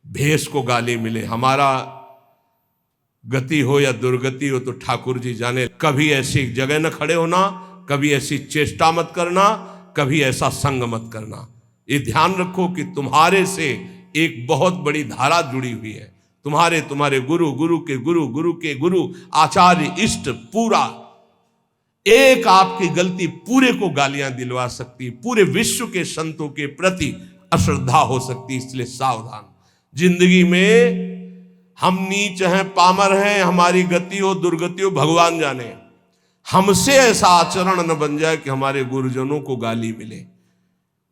भेष को गाली मिले। हमारा गति हो या दुर्गति हो तो ठाकुर जी जाने। कभी ऐसी जगह न खड़े होना, कभी ऐसी चेष्टा मत करना, कभी ऐसा संग मत करना। ये ध्यान रखो कि तुम्हारे से एक बहुत बड़ी धारा जुड़ी हुई है। तुम्हारे गुरु, गुरु के गुरु, गुरु के गुरु, आचार्य, इष्ट, पूरा एक आपकी गलती पूरे को गालियां दिलवा सकती, पूरे विश्व के संतों के प्रति अश्रद्धा हो सकती। इसलिए सावधान। जिंदगी में हम नीच हैं, पामर हैं, हमारी गति हो दुर्गति हो भगवान जाने। हमसे ऐसा आचरण न बन जाए कि हमारे गुरुजनों को गाली मिले।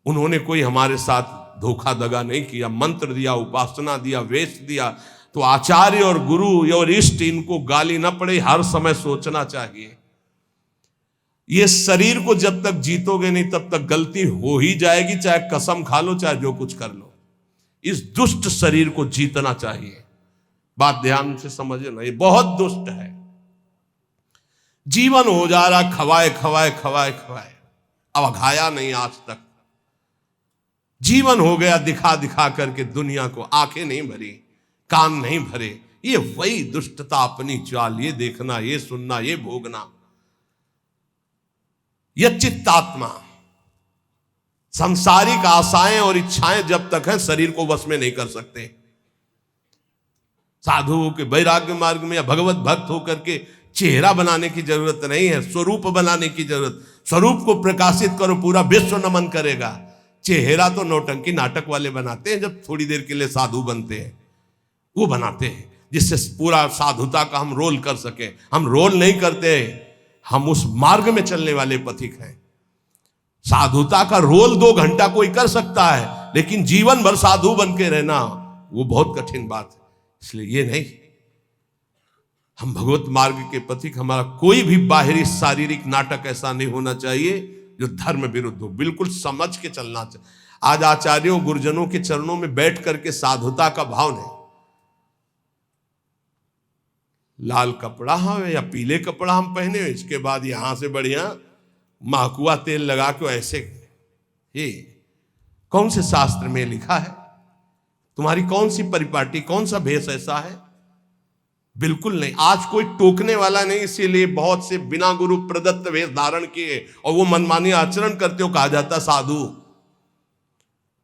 उन्होंने कोई हमारे साथ धोखा दगा नहीं किया, मंत्र दिया, उपासना दिया, वेश दिया, तो आचार्य और गुरु और इष्ट इनको गाली न पड़े, हर समय सोचना चाहिए। ये शरीर को जब तक जीतोगे नहीं तब तक गलती हो ही जाएगी, चाहे कसम खा लो, चाहे जो कुछ कर लो। इस दुष्ट शरीर को जीतना चाहिए। बात ध्यान से समझना, ये बहुत दुष्ट है। जीवन हो जा रहा खवाए खवाए खवाए खवाए, अब घाया नहीं आज तक। जीवन हो गया दिखा दिखा करके दुनिया को, आंखें नहीं भरी, कान नहीं भरे। ये वही दुष्टता, अपनी चाल, ये देखना, ये सुनना, ये भोगना। यह चित्तात्मा सांसारिक आशाएं और इच्छाएं जब तक है शरीर को वश में नहीं कर सकते। साधुओं के वैराग्य मार्ग में या भगवत भक्त होकर के चेहरा बनाने की जरूरत नहीं है, स्वरूप बनाने की जरूरत। स्वरूप को प्रकाशित करो, पूरा विश्व नमन करेगा। चेहरा तो नौटंकी नाटक वाले बनाते हैं, जब थोड़ी देर के लिए साधु बनते हैं वो बनाते हैं, जिससे पूरा साधुता का हम रोल कर सके। हम रोल नहीं करते, हम उस मार्ग में चलने वाले पथिक हैं। साधुता का रोल 2 घंटा कोई कर सकता है, लेकिन जीवन भर साधु बन के रहना वो बहुत कठिन बात है। इसलिए ये नहीं, हम भगवत मार्ग के पथिक, हमारा कोई भी बाहरी शारीरिक नाटक ऐसा नहीं होना चाहिए जो धर्म विरुद्ध हो। बिल्कुल समझ के चलना चाहिए। आज आचार्यों गुरुजनों के चरणों में बैठ करके साधुता का भाव नहीं। लाल कपड़ा हम या पीले कपड़ा हम पहने, इसके बाद यहां से बढ़िया महकुआ तेल लगा के ऐसे, ये कौन से शास्त्र में लिखा है? तुम्हारी कौन सी परिपाटी, कौन सा भेष ऐसा है? बिल्कुल नहीं। आज कोई टोकने वाला नहीं, इसीलिए बहुत से बिना गुरु प्रदत्त वेश धारण किए और वो मनमानी आचरण करते हो, कहा जाता साधु।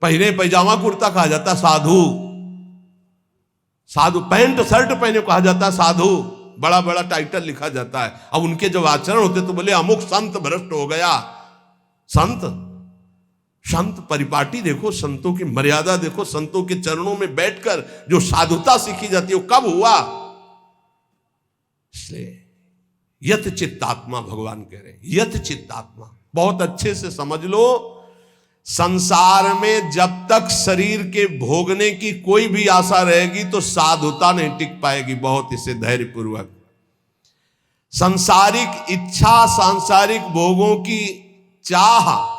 पहने पैजामा कुर्ता कहा जाता साधु। साधु पैंट शर्ट पहने कहा जाता साधु। बड़ा बड़ा टाइटल लिखा जाता है। अब उनके जब आचरण होते तो बोले अमुक संत भ्रष्ट हो गया। संत परिपाटी देखो, संतों की मर्यादा देखो, संतों के चरणों में बैठकर जो साधुता सीखी जाती है वो कब हुआ? इसलिए यत चित्तात्मा भगवान कह रहे हैं, यत चित्तात्मा। बहुत अच्छे से समझ लो, संसार में जब तक शरीर के भोगने की कोई भी आशा रहेगी तो साधुता नहीं टिक पाएगी। बहुत इसे धैर्यपूर्वक, सांसारिक इच्छा, सांसारिक भोगों की चाह,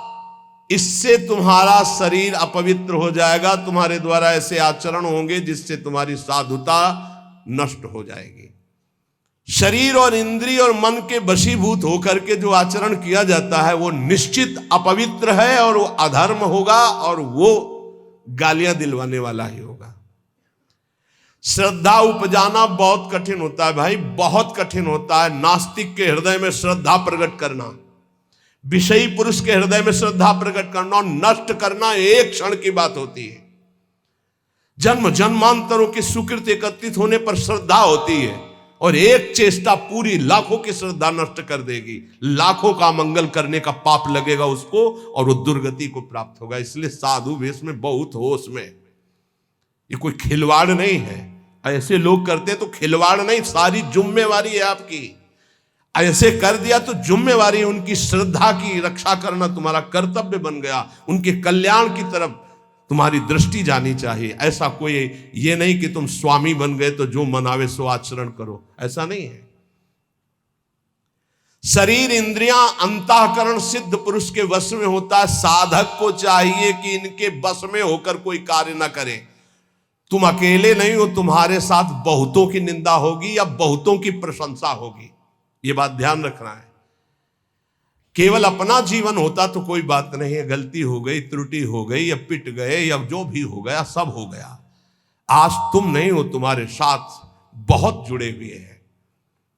इससे तुम्हारा शरीर अपवित्र हो जाएगा। तुम्हारे द्वारा ऐसे आचरण होंगे जिससे तुम्हारी साधुता नष्ट हो जाएगी। शरीर और इंद्रिय और मन के वशीभूत होकर के जो आचरण किया जाता है वो निश्चित अपवित्र है और वो अधर्म होगा और वो गालियां दिलवाने वाला ही होगा। श्रद्धा उपजाना बहुत कठिन होता है भाई, बहुत कठिन होता है। नास्तिक के हृदय में श्रद्धा प्रकट करना, विषयी पुरुष के हृदय में श्रद्धा प्रकट करना और नष्ट करना एक क्षण की बात होती है। जन्म जन्मांतरों की सुकृत एकत्रित होने पर श्रद्धा होती है और एक चेष्टा पूरी लाखों की श्रद्धा नष्ट कर देगी। लाखों का मंगल करने का पाप लगेगा उसको और वो दुर्गति को प्राप्त होगा। इसलिए साधु वेश में बहुत होश में, ये कोई खिलवाड़ नहीं है। ऐसे लोग करते तो खिलवाड़ नहीं, सारी जिम्मेवारी है आपकी। ऐसे कर दिया तो जिम्मेवारी, उनकी श्रद्धा की रक्षा करना तुम्हारा कर्तव्य बन गया। उनके कल्याण की तरफ तुम्हारी दृष्टि जानी चाहिए। ऐसा कोई ये नहीं कि तुम स्वामी बन गए तो जो मनावे सो आचरण करो, ऐसा नहीं है। शरीर इंद्रियां अंतःकरण सिद्ध पुरुष के वश में होता है। साधक को चाहिए कि इनके वश में होकर कोई कार्य ना करे। तुम अकेले नहीं हो, तुम्हारे साथ बहुतों की निंदा होगी या बहुतों की प्रशंसा होगी। ये बात ध्यान रखना है। केवल अपना जीवन होता तो कोई बात नहीं है, गलती हो गई, त्रुटि हो गई या पिट गए या जो भी हो गया सब हो गया। आज तुम नहीं हो, तुम्हारे साथ बहुत जुड़े हुए हैं,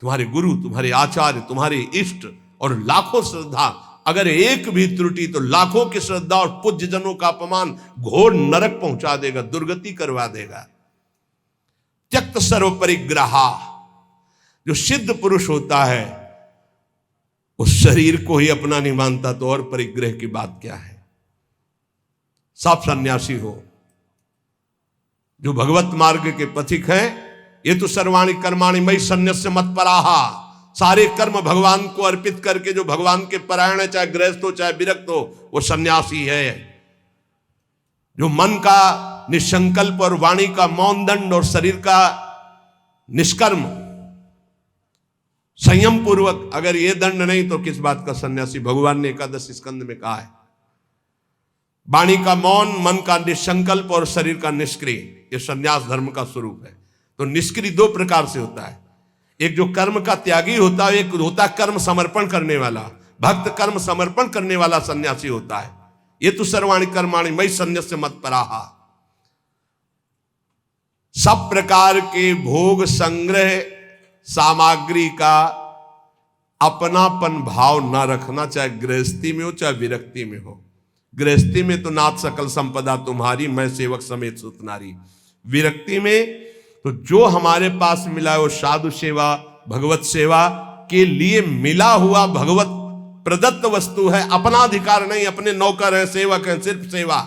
तुम्हारे गुरु, तुम्हारे आचार्य, तुम्हारे इष्ट और लाखों श्रद्धा। अगर एक भी त्रुटि तो लाखों की श्रद्धा और पूज्य जनों का अपमान घोर नरक पहुंचा देगा, दुर्गति करवा देगा। त्यक्त सर्व परिग्रहा, जो सिद्ध पुरुष होता है उस शरीर को ही अपना नहीं मानता तो और परिग्रह की बात क्या है। सब सन्यासी हो, जो भगवत मार्ग के पथिक हैं, ये तो सर्वाणि कर्माणि मयि सन्न्यस्य मत्पराहा, सारे कर्म भगवान को अर्पित करके जो भगवान के परायण है, चाहे गृहस्थ हो चाहे विरक्त हो, वो सन्यासी है। जो मन का निसंकल्प और वाणी का मौन दंड और शरीर का निष्कर्म संयम पूर्वक अगर ये दंड नहीं तो किस बात का सन्यासी। भगवान ने एकादश स्कंद में कहा है, वाणी का मौन, मन का निसंकल्प और शरीर का निष्क्रिय, ये सन्यास धर्म का स्वरूप है। तो निष्क्रिय दो प्रकार से होता है, एक जो कर्म का त्यागी होता है, एक होता कर्म समर्पण करने वाला। भक्त कर्म समर्पण करने वाला सन्यासी होता है। ये तो सर्वाणि कर्माणि मयि सन्न्यस्य मत्पराहा। सब प्रकार के भोग संग्रह सामग्री का अपनापन भाव न रखना, चाहे गृहस्थी में हो चाहे विरक्ति में हो। गृहस्थी में तो नाथ सकल संपदा तुम्हारी, मैं सेवक समेत सुतनारी। विरक्ति में तो जो हमारे पास मिला है वो साधु सेवा, भगवत सेवा के लिए मिला हुआ भगवत प्रदत्त वस्तु है, अपना अधिकार नहीं। अपने नौकर हैं, सेवक हैं, सिर्फ सेवा।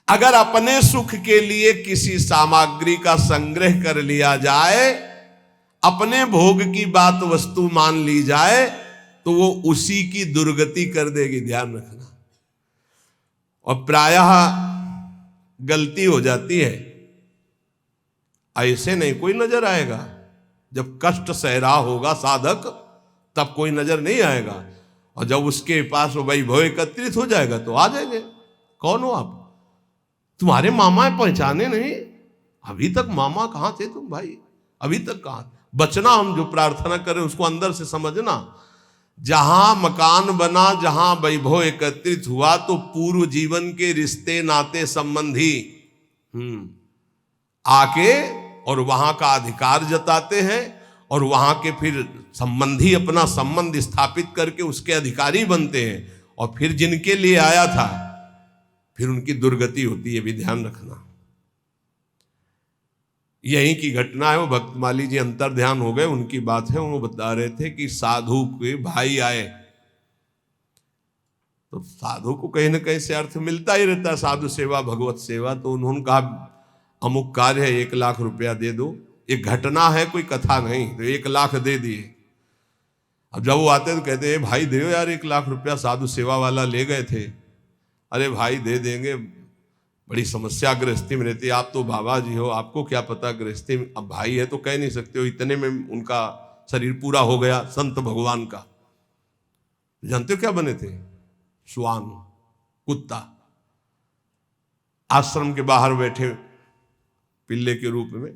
अगर अपने सुख के लिए किसी सामग्री का संग्रह कर लिया जाए, अपने भोग की बात वस्तु मान ली जाए, तो वो उसी की दुर्गति कर देगी, ध्यान रखना। और प्रायः गलती हो जाती है, ऐसे नहीं कोई नजर आएगा। जब कष्ट सह रहा होगा साधक तब कोई नजर नहीं आएगा, और जब उसके पास वो वैभव एकत्रित हो जाएगा तो आ जाएंगे। कौन हो आप? तुम्हारे मामा पहचाने नहीं? अभी तक मामा कहां थे तुम भाई? अभी तक कहां? बचना, हम जो प्रार्थना करें उसको अंदर से समझना। जहां मकान बना, जहां वैभव एकत्रित हुआ, तो पूर्व जीवन के रिश्ते नाते संबंधी आके और वहां का अधिकार जताते हैं, और वहां के फिर संबंधी अपना संबंध स्थापित करके उसके अधिकारी बनते हैं, और फिर जिनके लिए आया था फिर उनकी दुर्गति होती है, भी ध्यान रखना। यही की घटना है। वो भक्तमाली जी अंतर ध्यान हो गए, उनकी बात है। वो बता रहे थे कि साधु के भाई आए, तो साधु को कहीं ना कहीं से अर्थ मिलता ही रहता है, साधु सेवा, भगवत सेवा। तो उन्होंने कहा अमुक कार्य है, 1 लाख रुपया दे दो। एक घटना है, कोई कथा नहीं। तो 1 लाख दे दिए। अब जब वो आते तो कहते हैं भाई दे यार 1 लाख रुपया, साधु सेवा वाला ले गए थे। अरे भाई दे देंगे, बड़ी समस्या गृहस्थी में रहती है। आप तो बाबा जी हो, आपको क्या पता गृहस्थी में। अब भाई है तो कह नहीं सकते हो, इतने में उनका शरीर पूरा हो गया संत भगवान का। जानते हो क्या बने थे? श्वान, कुत्ता। आश्रम के बाहर बैठे पिल्ले के रूप में।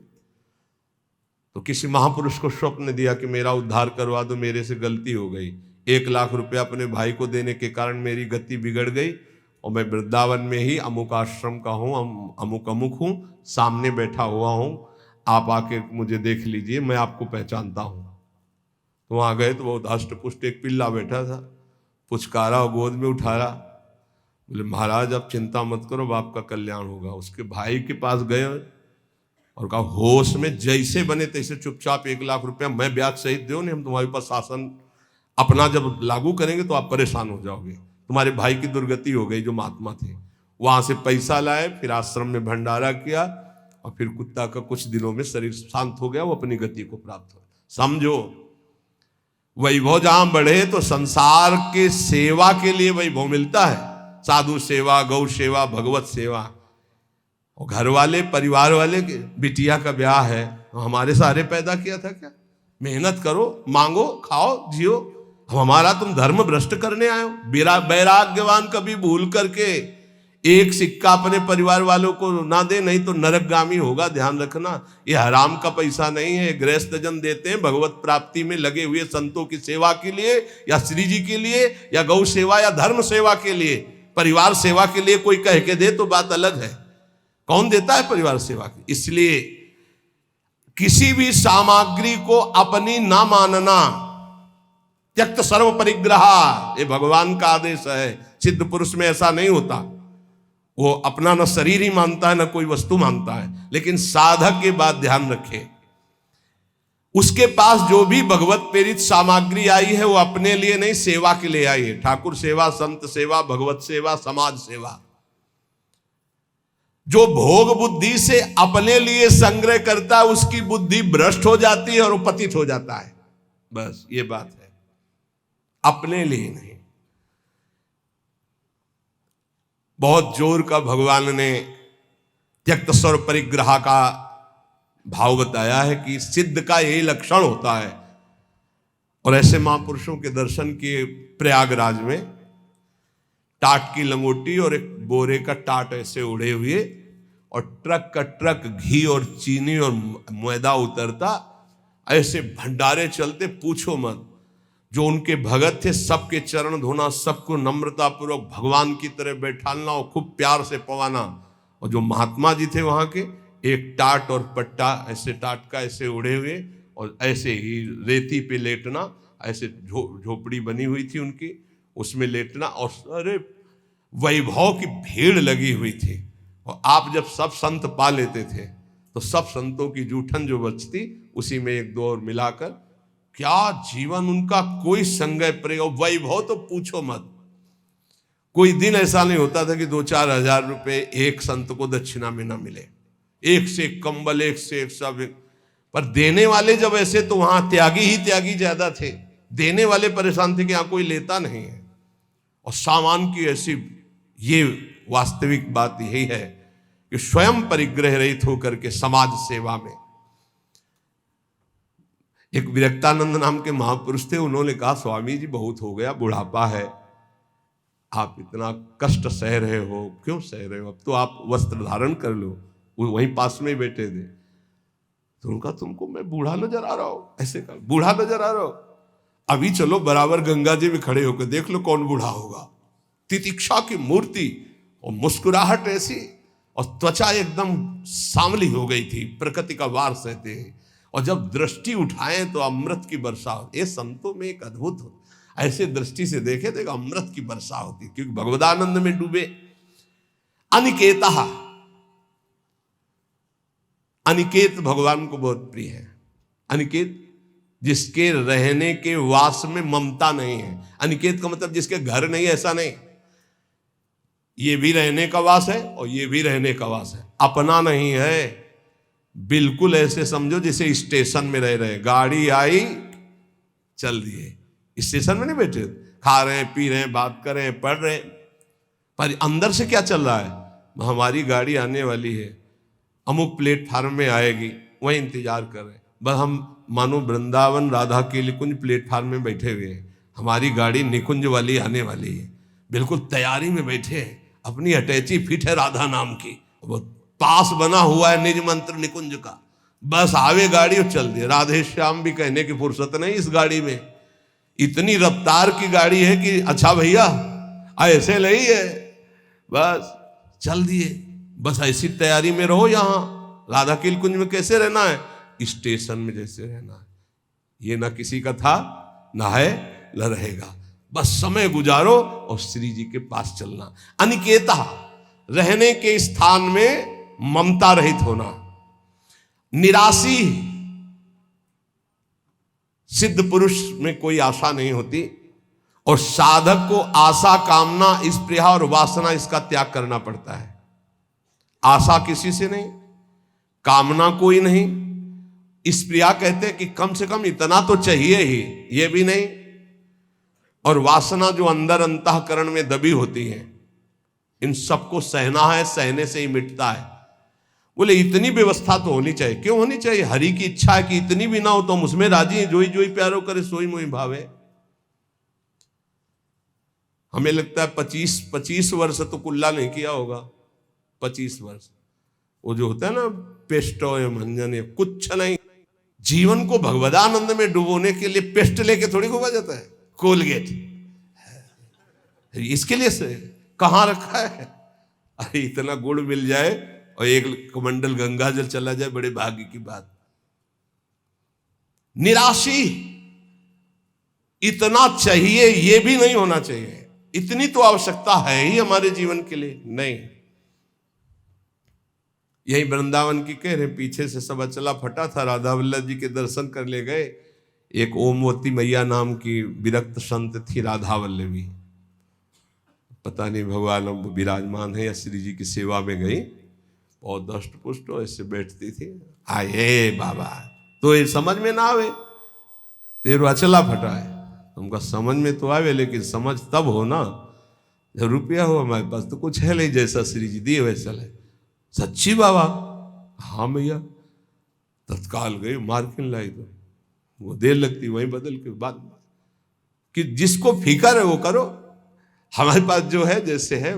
तो किसी महापुरुष को स्वप्न दिया कि मेरा उद्धार करवा दो, मेरे से गलती हो गई। 1 लाख रुपया अपने भाई को देने के कारण मेरी गति बिगड़ गई, और मैं वृंदावन में ही अमुक आश्रम का हूँ, अमुक अमुक हूँ, सामने बैठा हुआ हूँ, आप आके मुझे देख लीजिए, मैं आपको पहचानता हूँ। तो वहाँ गए तो बहुत हष्ट पुष्ट एक पिल्ला बैठा था, पुचकारा और गोद में उठाया। बोले महाराज आप चिंता मत करो, बाप का कल्याण होगा। उसके भाई के पास गए और कहा होश में जैसे बने तैसे चुपचाप 1 लाख रुपया मैं ब्याज सहित दो, नहीं हम तुम्हारे पास शासन अपना जब लागू करेंगे तो आप परेशान हो जाओगे। तुम्हारे भाई की दुर्गति हो गई जो महात्मा थे। वहां से पैसा लाए, फिर आश्रम में भंडारा किया, और फिर कुत्ता का कुछ दिनों में शरीर शांत हो गया, वो अपनी गति को प्राप्त हो। समझो, वैभव जहां बढ़े तो संसार के सेवा के लिए वैभव मिलता है। साधु सेवा, गौ सेवा, भगवत सेवा। और घर वाले, परिवार वाले के बिटिया का ब्याह है, हमारे सारे पैदा किया था क्या? मेहनत करो, मांगो, खाओ, जियो। हमारा तुम धर्म भ्रष्ट करने आए हो? वैराग्यवान कभी भूल करके एक सिक्का अपने परिवार वालों को ना दे, नहीं तो नरकगामी होगा, ध्यान रखना। ये हराम का पैसा नहीं है, गृहस्थ जन देते हैं भगवत प्राप्ति में लगे हुए संतों की सेवा के लिए, या श्री जी के लिए, या गौ सेवा, या धर्म सेवा के लिए। परिवार सेवा के लिए कोई कह के दे तो बात अलग है, कौन देता है परिवार सेवा की? इसलिए किसी भी सामग्री को अपनी ना मानना, त्यक्त सर्व परिग्रह, ये भगवान का आदेश है। सिद्ध पुरुष में ऐसा नहीं होता, वो अपना न शरीर ही मानता है न कोई वस्तु मानता है। लेकिन साधक के बात ध्यान रखे, उसके पास जो भी भगवत प्रेरित सामग्री आई है वो अपने लिए नहीं, सेवा के लिए आई है। ठाकुर सेवा, संत सेवा, भगवत सेवा, समाज सेवा। जो भोग बुद्धि से अपने लिए संग्रह करता है उसकी बुद्धि भ्रष्ट हो जाती है और वो पतित हो जाता है। बस ये बात है, अपने लिए नहीं। बहुत जोर का भगवान ने त्यक्त स्वर परिग्रह का भाव बताया है कि सिद्ध का यही लक्षण होता है। और ऐसे महापुरुषों के दर्शन किए प्रयागराज में, टाट की लंगोटी और एक बोरे का टाट ऐसे उड़े हुए और ट्रक का ट्रक घी और चीनी और मैदा उतरता, ऐसे भंडारे चलते, पूछो मत। जो उनके भगत थे सबके चरण धोना, सबको नम्रता पूर्वक भगवान की तरह बैठाना और खूब प्यार से पवाना। और जो महात्मा जी थे वहां के, एक टाट और पट्टा ऐसे टाट का ऐसे उड़े हुए और ऐसे ही रेती पे लेटना, ऐसे झोपड़ी बनी हुई थी उनकी, उसमें लेटना। और अरे वैभव की भीड़ लगी हुई थी। और आप जब सब संत पा लेते थे तो सब संतों की जूठन जो बचती उसी में एक दो और मिलाकर, क्या जीवन उनका, कोई संगय प्रयोग, वैभव तो पूछो मत। कोई दिन ऐसा नहीं होता था कि 2-4 हजार रुपए एक संत को दक्षिणा में ना मिले। एक से एक कंबल, एक से एक सब। पर देने वाले जब ऐसे, तो वहां त्यागी ही त्यागी ज्यादा थे। देने वाले परेशान थे कि यहां कोई लेता नहीं है। और सामान की ऐसी, ये वास्तविक बात यही है कि स्वयं परिग्रह रहित होकर के समाज सेवा में। एक विरक्तानंद नाम के महापुरुष थे, उन्होंने कहा, स्वामी जी बहुत हो गया, बुढ़ापा है, आप इतना कष्ट सह रहे हो, क्यों सह रहे हो, अब तो आप वस्त्र धारण कर लो। वो वहीं पास में बैठे थे। तो उनका, तुमको मैं बूढ़ा नजर आ रहा हूं, ऐसे कहा, बूढ़ा नजर आ रहा हूं, अभी चलो बराबर गंगा जी में खड़े होकर देख लो कौन बूढ़ा होगा। तितिक्षा की मूर्ति और मुस्कुराहट ऐसी, और त्वचा एकदम सांवली हो गई थी, प्रकृति का वार सहते हैं। और जब दृष्टि उठाएं तो अमृत की वर्षा होती। ये संतों में एक अद्भुत, ऐसे दृष्टि से देखे तो अमृत की वर्षा होती, क्योंकि भगवदानंद में डूबे। अनिकेता, अनिकेत भगवान को बहुत प्रिय है। अनिकेत, जिसके रहने के वास में ममता नहीं है। अनिकेत का मतलब जिसके घर नहीं, ऐसा नहीं। ये भी रहने का वास है और ये भी रहने का वास है, अपना नहीं है। बिल्कुल ऐसे समझो जैसे स्टेशन में रह रहे, गाड़ी आई चल दिए, स्टेशन में नहीं बैठे, खा रहे हैं, पी रहे हैं, बात कर रहे हैं, पढ़ रहे हैं, पर अंदर से क्या चल रहा है। हमारी गाड़ी आने वाली है, अमुक प्लेटफार्म में आएगी, वही इंतजार कर रहे हैं। बस हम मानो वृंदावन राधा के निकुंज प्लेटफार्म में बैठे हुए हैं, हमारी गाड़ी निकुंज वाली आने वाली है, बिल्कुल तैयारी में बैठे हैं, अपनी अटैची फिट है राधा नाम की, वो पास बना हुआ है निज मंत्र निकुंज का, बस आवे गाड़ी और चल दिए। राधे श्याम भी कहने की फुर्सत नहीं इस गाड़ी में, इतनी रफ्तार की गाड़ी है कि अच्छा भैया ऐसे नहीं है, बस चल दिए। बस ऐसी तैयारी में रहो, यहां राधा के कुंज में कैसे रहना है, स्टेशन में जैसे रहना है। ये ना किसी का था, ना है, न रहेगा। बस समय गुजारो और श्री जी के पास चलना। अनिकेता, रहने के स्थान में ममता रहित होना। निराशी, सिद्ध पुरुष में कोई आशा नहीं होती, और साधक को आशा, कामना, स्पृहा और वासना, इसका त्याग करना पड़ता है। आशा किसी से नहीं, कामना कोई नहीं, स्पृहा कहते हैं कि कम से कम इतना तो चाहिए ही, ये भी नहीं, और वासना जो अंदर अंतःकरण में दबी होती है, इन सबको सहना है, सहने से ही मिटता है। बोले इतनी व्यवस्था तो होनी चाहिए। क्यों होनी चाहिए? हरि की इच्छा है कि इतनी भी ना हो तो हम उसमें राजी हैं, जोई जोई प्यारो करे सोई मोई भावे। हमें लगता है 25 वर्ष तो कुल्ला नहीं किया होगा, 25 वर्ष वो जो होता है ना पेस्ट या मंजन, कुछ नहीं। जीवन को भगवदानंद में डुबोने के लिए पेस्ट लेके थोड़ी घुमा जाता है, कोलगेट इसके लिए से कहां रखा है। अरे इतना गुड़ मिल जाए और एक कमंडल गंगा जल चला जाए, बड़े भाग्य की बात। निराशी, इतना चाहिए ये भी नहीं होना चाहिए, इतनी तो आवश्यकता है ही हमारे जीवन के लिए, नहीं। यही वृंदावन की कह रहे, पीछे से सब अचला फटा था, राधा वल्लभ जी के दर्शन कर ले गए। एक ओमवती मैया नाम की विरक्त संत थी, राधा वल्लभी, पता नहीं भगवान अब विराजमान है या श्री जी की सेवा में गई। और दष्ट पुष्ट ऐसे बैठती थी। आए बाबा तो ये समझ में ना आवे, तेरो अचला फटा है, तुमका समझ में तो आवे, लेकिन समझ तब हो ना जब रुपया हो हमारे पास। तो कुछ है नहीं, जैसा श्री जी दिए वैसा है। सच्ची बाबा? हाँ भैया। तत्काल गई मार्किन लाई, तो वो देर लगती वहीं बदल के बाद कि जिसको फिकर है वो करो। हमारे पास जो है जैसे है,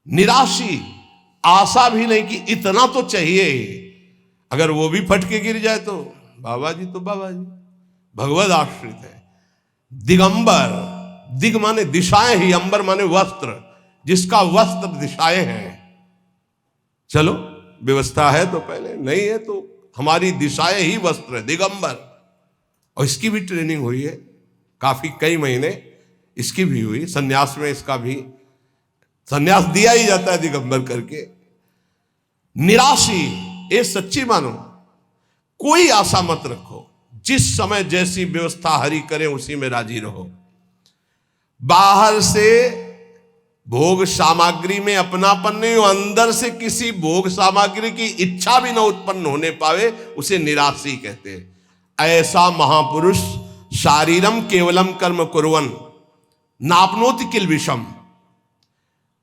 निराशी, आशा भी नहीं कि इतना तो चाहिए, अगर वो भी फटके गिर जाए तो बाबा जी तो बाबा जी, भगवद आश्रित है। दिगंबर, दिग माने दिशाएं ही, अंबर माने वस्त्र, जिसका वस्त्र दिशाएं हैं। चलो व्यवस्था है तो पहले, नहीं है तो हमारी दिशाएं ही वस्त्र है, दिगंबर। और इसकी भी ट्रेनिंग हुई है काफी, कई महीने इसकी भी हुई। सन्यास में इसका भी सन्यास दिया ही जाता है दिगंबर करके। निराशी, ये सच्ची मानो, कोई आशा मत रखो, जिस समय जैसी व्यवस्था हरि करे उसी में राजी रहो। बाहर से भोग सामग्री में अपनापन नहीं हो, अंदर से किसी भोग सामग्री की इच्छा भी न उत्पन्न होने पावे, उसे निराशी कहते हैं। ऐसा महापुरुष शारीरम केवलम कर्म कुर्वन् नापनोति किल विषम,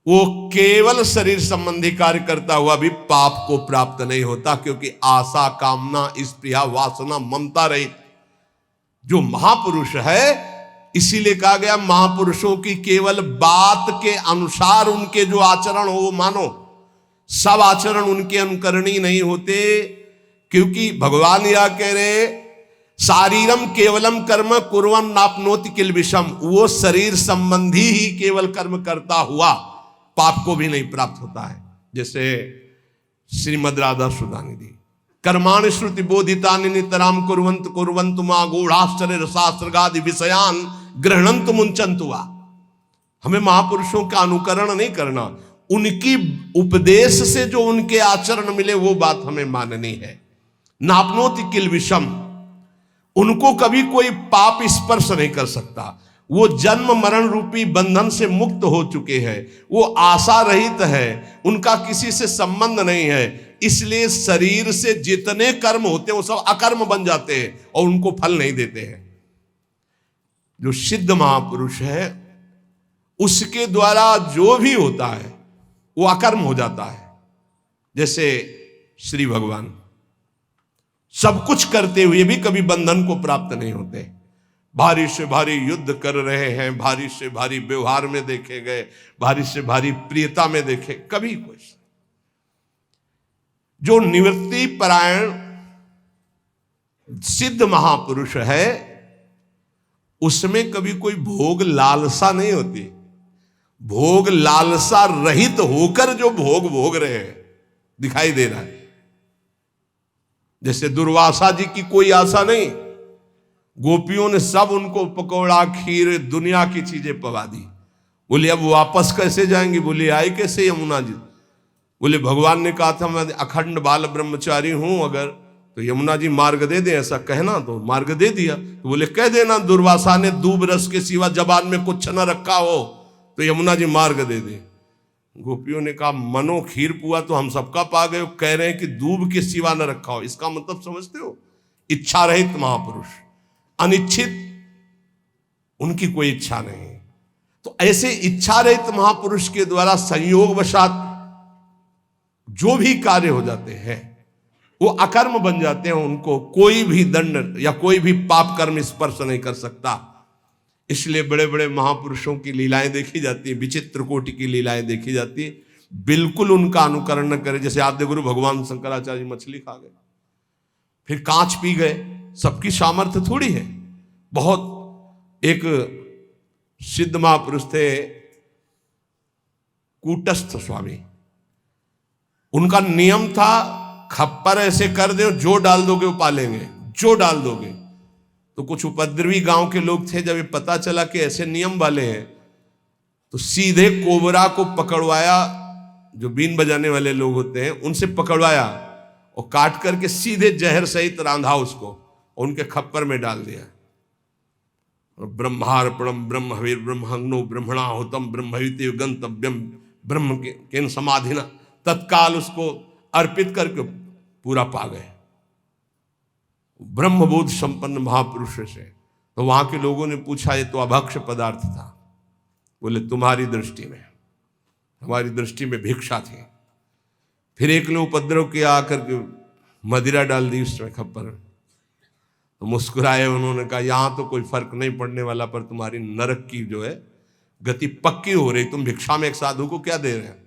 वो केवल शरीर संबंधी कार्य करता हुआ भी पाप को प्राप्त नहीं होता, क्योंकि आशा, कामना, स्पृहा, वासना, ममता रहित जो महापुरुष है। इसीलिए कहा गया महापुरुषों की केवल बात के अनुसार उनके जो आचरण हो वो मानो, सब आचरण उनके अनुकरणीय नहीं होते। क्योंकि भगवान यह कह रहे, शारीरम केवलम कर्म कुर्वन् नापनोति किल विषम, वो शरीर संबंधी ही केवल कर्म करता हुआ पाप को भी नहीं प्राप्त होता है। जैसे श्रीमद् राधा सुधानिधि, कर्माणि श्रुति बोधितानि नितराम कुर्वन्तु कुर्वन्तु मा गूढ़ाश्चर्य रसास्त्रगादि विषयान गृह्णन्तु मुञ्चन्तु वा। हमें महापुरुषों का अनुकरण नहीं करना, उनकी उपदेश से जो उनके आचरण मिले वो बात हमें माननी है। नापनोति किल विषम, उनको कभी कोई पाप स्पर्श नहीं कर सकता। वो जन्म मरण रूपी बंधन से मुक्त हो चुके हैं, वो आशा रहित है, उनका किसी से संबंध नहीं है। इसलिए शरीर से जितने कर्म होते हैं वो सब अकर्म बन जाते हैं और उनको फल नहीं देते हैं। जो सिद्ध महापुरुष है उसके द्वारा जो भी होता है वो अकर्म हो जाता है। जैसे श्री भगवान सब कुछ करते हुए भी कभी बंधन को प्राप्त नहीं होते। भारी से भारी युद्ध कर रहे हैं, भारी से भारी व्यवहार में देखे गए, भारी से भारी प्रियता में देखे, कभी कुछ। जो निवृत्ति परायण सिद्ध महापुरुष है उसमें कभी कोई भोग लालसा नहीं होती। भोग लालसा रहित होकर जो भोग भोग रहे हैं दिखाई दे रहा है। जैसे दुर्वासा जी की कोई आशा नहीं, गोपियों ने सब उनको पकौड़ा, खीर, दुनिया की चीजें पवा दी। बोले अब वापस कैसे जाएंगे? बोले आए कैसे यमुना जी? बोले भगवान ने कहा था मैं अखंड बाल ब्रह्मचारी हूं, अगर तो यमुना जी मार्ग दे दे, ऐसा कहना। तो मार्ग दे दिया। तो बोले कह देना दुर्वासा ने दूब रस के सिवा जबान में कुछ न रखा हो तो यमुना जी मार्ग दे दे। गोपियों ने कहा मनो खीर पुआ तो हम सबका पा गए, कह रहे हैं कि दूब के सिवा न रखा हो। इसका मतलब समझते हो? इच्छा रहित महापुरुष, अनिच्छित, उनकी कोई इच्छा नहीं। तो ऐसे इच्छा रहित महापुरुष के द्वारा संयोग वशात जो भी कार्य हो जाते हैं वो अकर्म बन जाते हैं। उनको कोई भी दंड या कोई भी पाप कर्म स्पर्श नहीं कर सकता। इसलिए बड़े बड़े महापुरुषों की लीलाएं देखी जाती है, विचित्र कोटि की लीलाएं देखी जाती है। बिल्कुल उनका अनुकरण न करे। जैसे आद्य गुरु भगवान शंकराचार्य मछली खा गए, फिर कांच पी गए, सबकी सामर्थ्य थोड़ी है। बहुत एक सिद्ध महापुरुष थे कूटस्थ स्वामी, उनका नियम था खप्पर ऐसे कर दो, जो डाल दोगे वो पालेंगे, जो डाल दोगे। तो कुछ उपद्रवी गांव के लोग थे, जब ये पता चला कि ऐसे नियम वाले हैं तो सीधे कोबरा को पकड़वाया, जो बीन बजाने वाले लोग होते हैं उनसे पकड़वाया और काट करके सीधे जहर सहित रांधा उसको और उनके खप्पर में डाल दिया। और ब्रह्मार्पणम ब्रह्म हविर ब्रह्मग्नो ब्रह्मणाहुतम ब्रह्मयुते गंतव्यम ब्रह्म के समाधिना तत्काल उसको अर्पित करके पूरा पा गए ब्रह्मबोध संपन्न महापुरुष से। तो वहां के लोगों ने पूछा, ये तो अभक्ष्य पदार्थ था। बोले तुम्हारी दृष्टि में, हमारी दृष्टि में भिक्षा थी। फिर एक ने उपद्रव किया, आकर के मदिरा डाल दी उसमें खप्पर। तो मुस्कुराए उन्होंने, कहा यहां तो कोई फर्क नहीं पड़ने वाला, पर तुम्हारी नरक की जो है गति पक्की हो रही। तुम भिक्षा में एक साधु को क्या दे रहे हैं?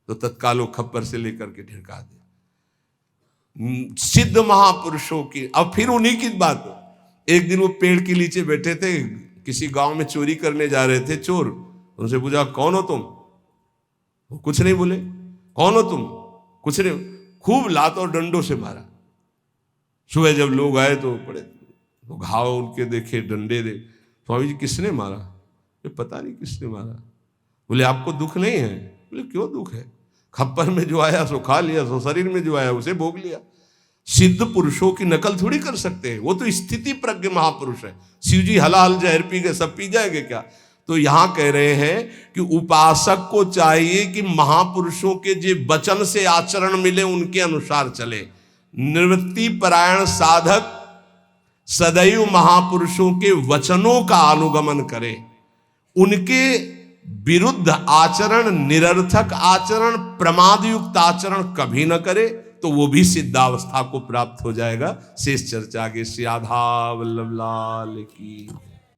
तो तत्काल वो खप्पर से लेकर के ढिड़का दिया। सिद्ध महापुरुषों की। अब फिर उन्हीं की बात, एक दिन वो पेड़ के नीचे बैठे थे, किसी गांव में चोरी करने जा रहे थे चोर। उनसे पूछा, कौन हो तुम? वो कुछ नहीं बोले। कौन हो तुम? कुछ नहीं। खूब लात और डंडों से मारा। सुबह जब लोग आए तो बड़े तो घाव उनके देखे, डंडे दे। स्वामी जी किसने मारा? ये पता नहीं किसने मारा। बोले आपको दुख नहीं है? बोले क्यों दुख है? खप्पर में जो आया सो खा लिया, सो शरीर में जो आया उसे भोग लिया। सिद्ध पुरुषों की नकल थोड़ी कर सकते हैं, वो तो स्थिति प्रज्ञ महापुरुष है। शिव जी हलाल जहर पी गए, सब पी जाएंगे क्या? तो यहां कह रहे हैं कि उपासक को चाहिए कि महापुरुषों के जो वचन से आचरण मिले उनके अनुसार चले। निवृत्ति परायण साधक सदैव महापुरुषों के वचनों का अनुगमन करे। उनके विरुद्ध आचरण, निरर्थक आचरण, प्रमादयुक्त आचरण कभी न करे, तो वो भी सिद्धावस्था को प्राप्त हो जाएगा। शेष चर्चा आगे। श्री राधा वल्लभ लाल की।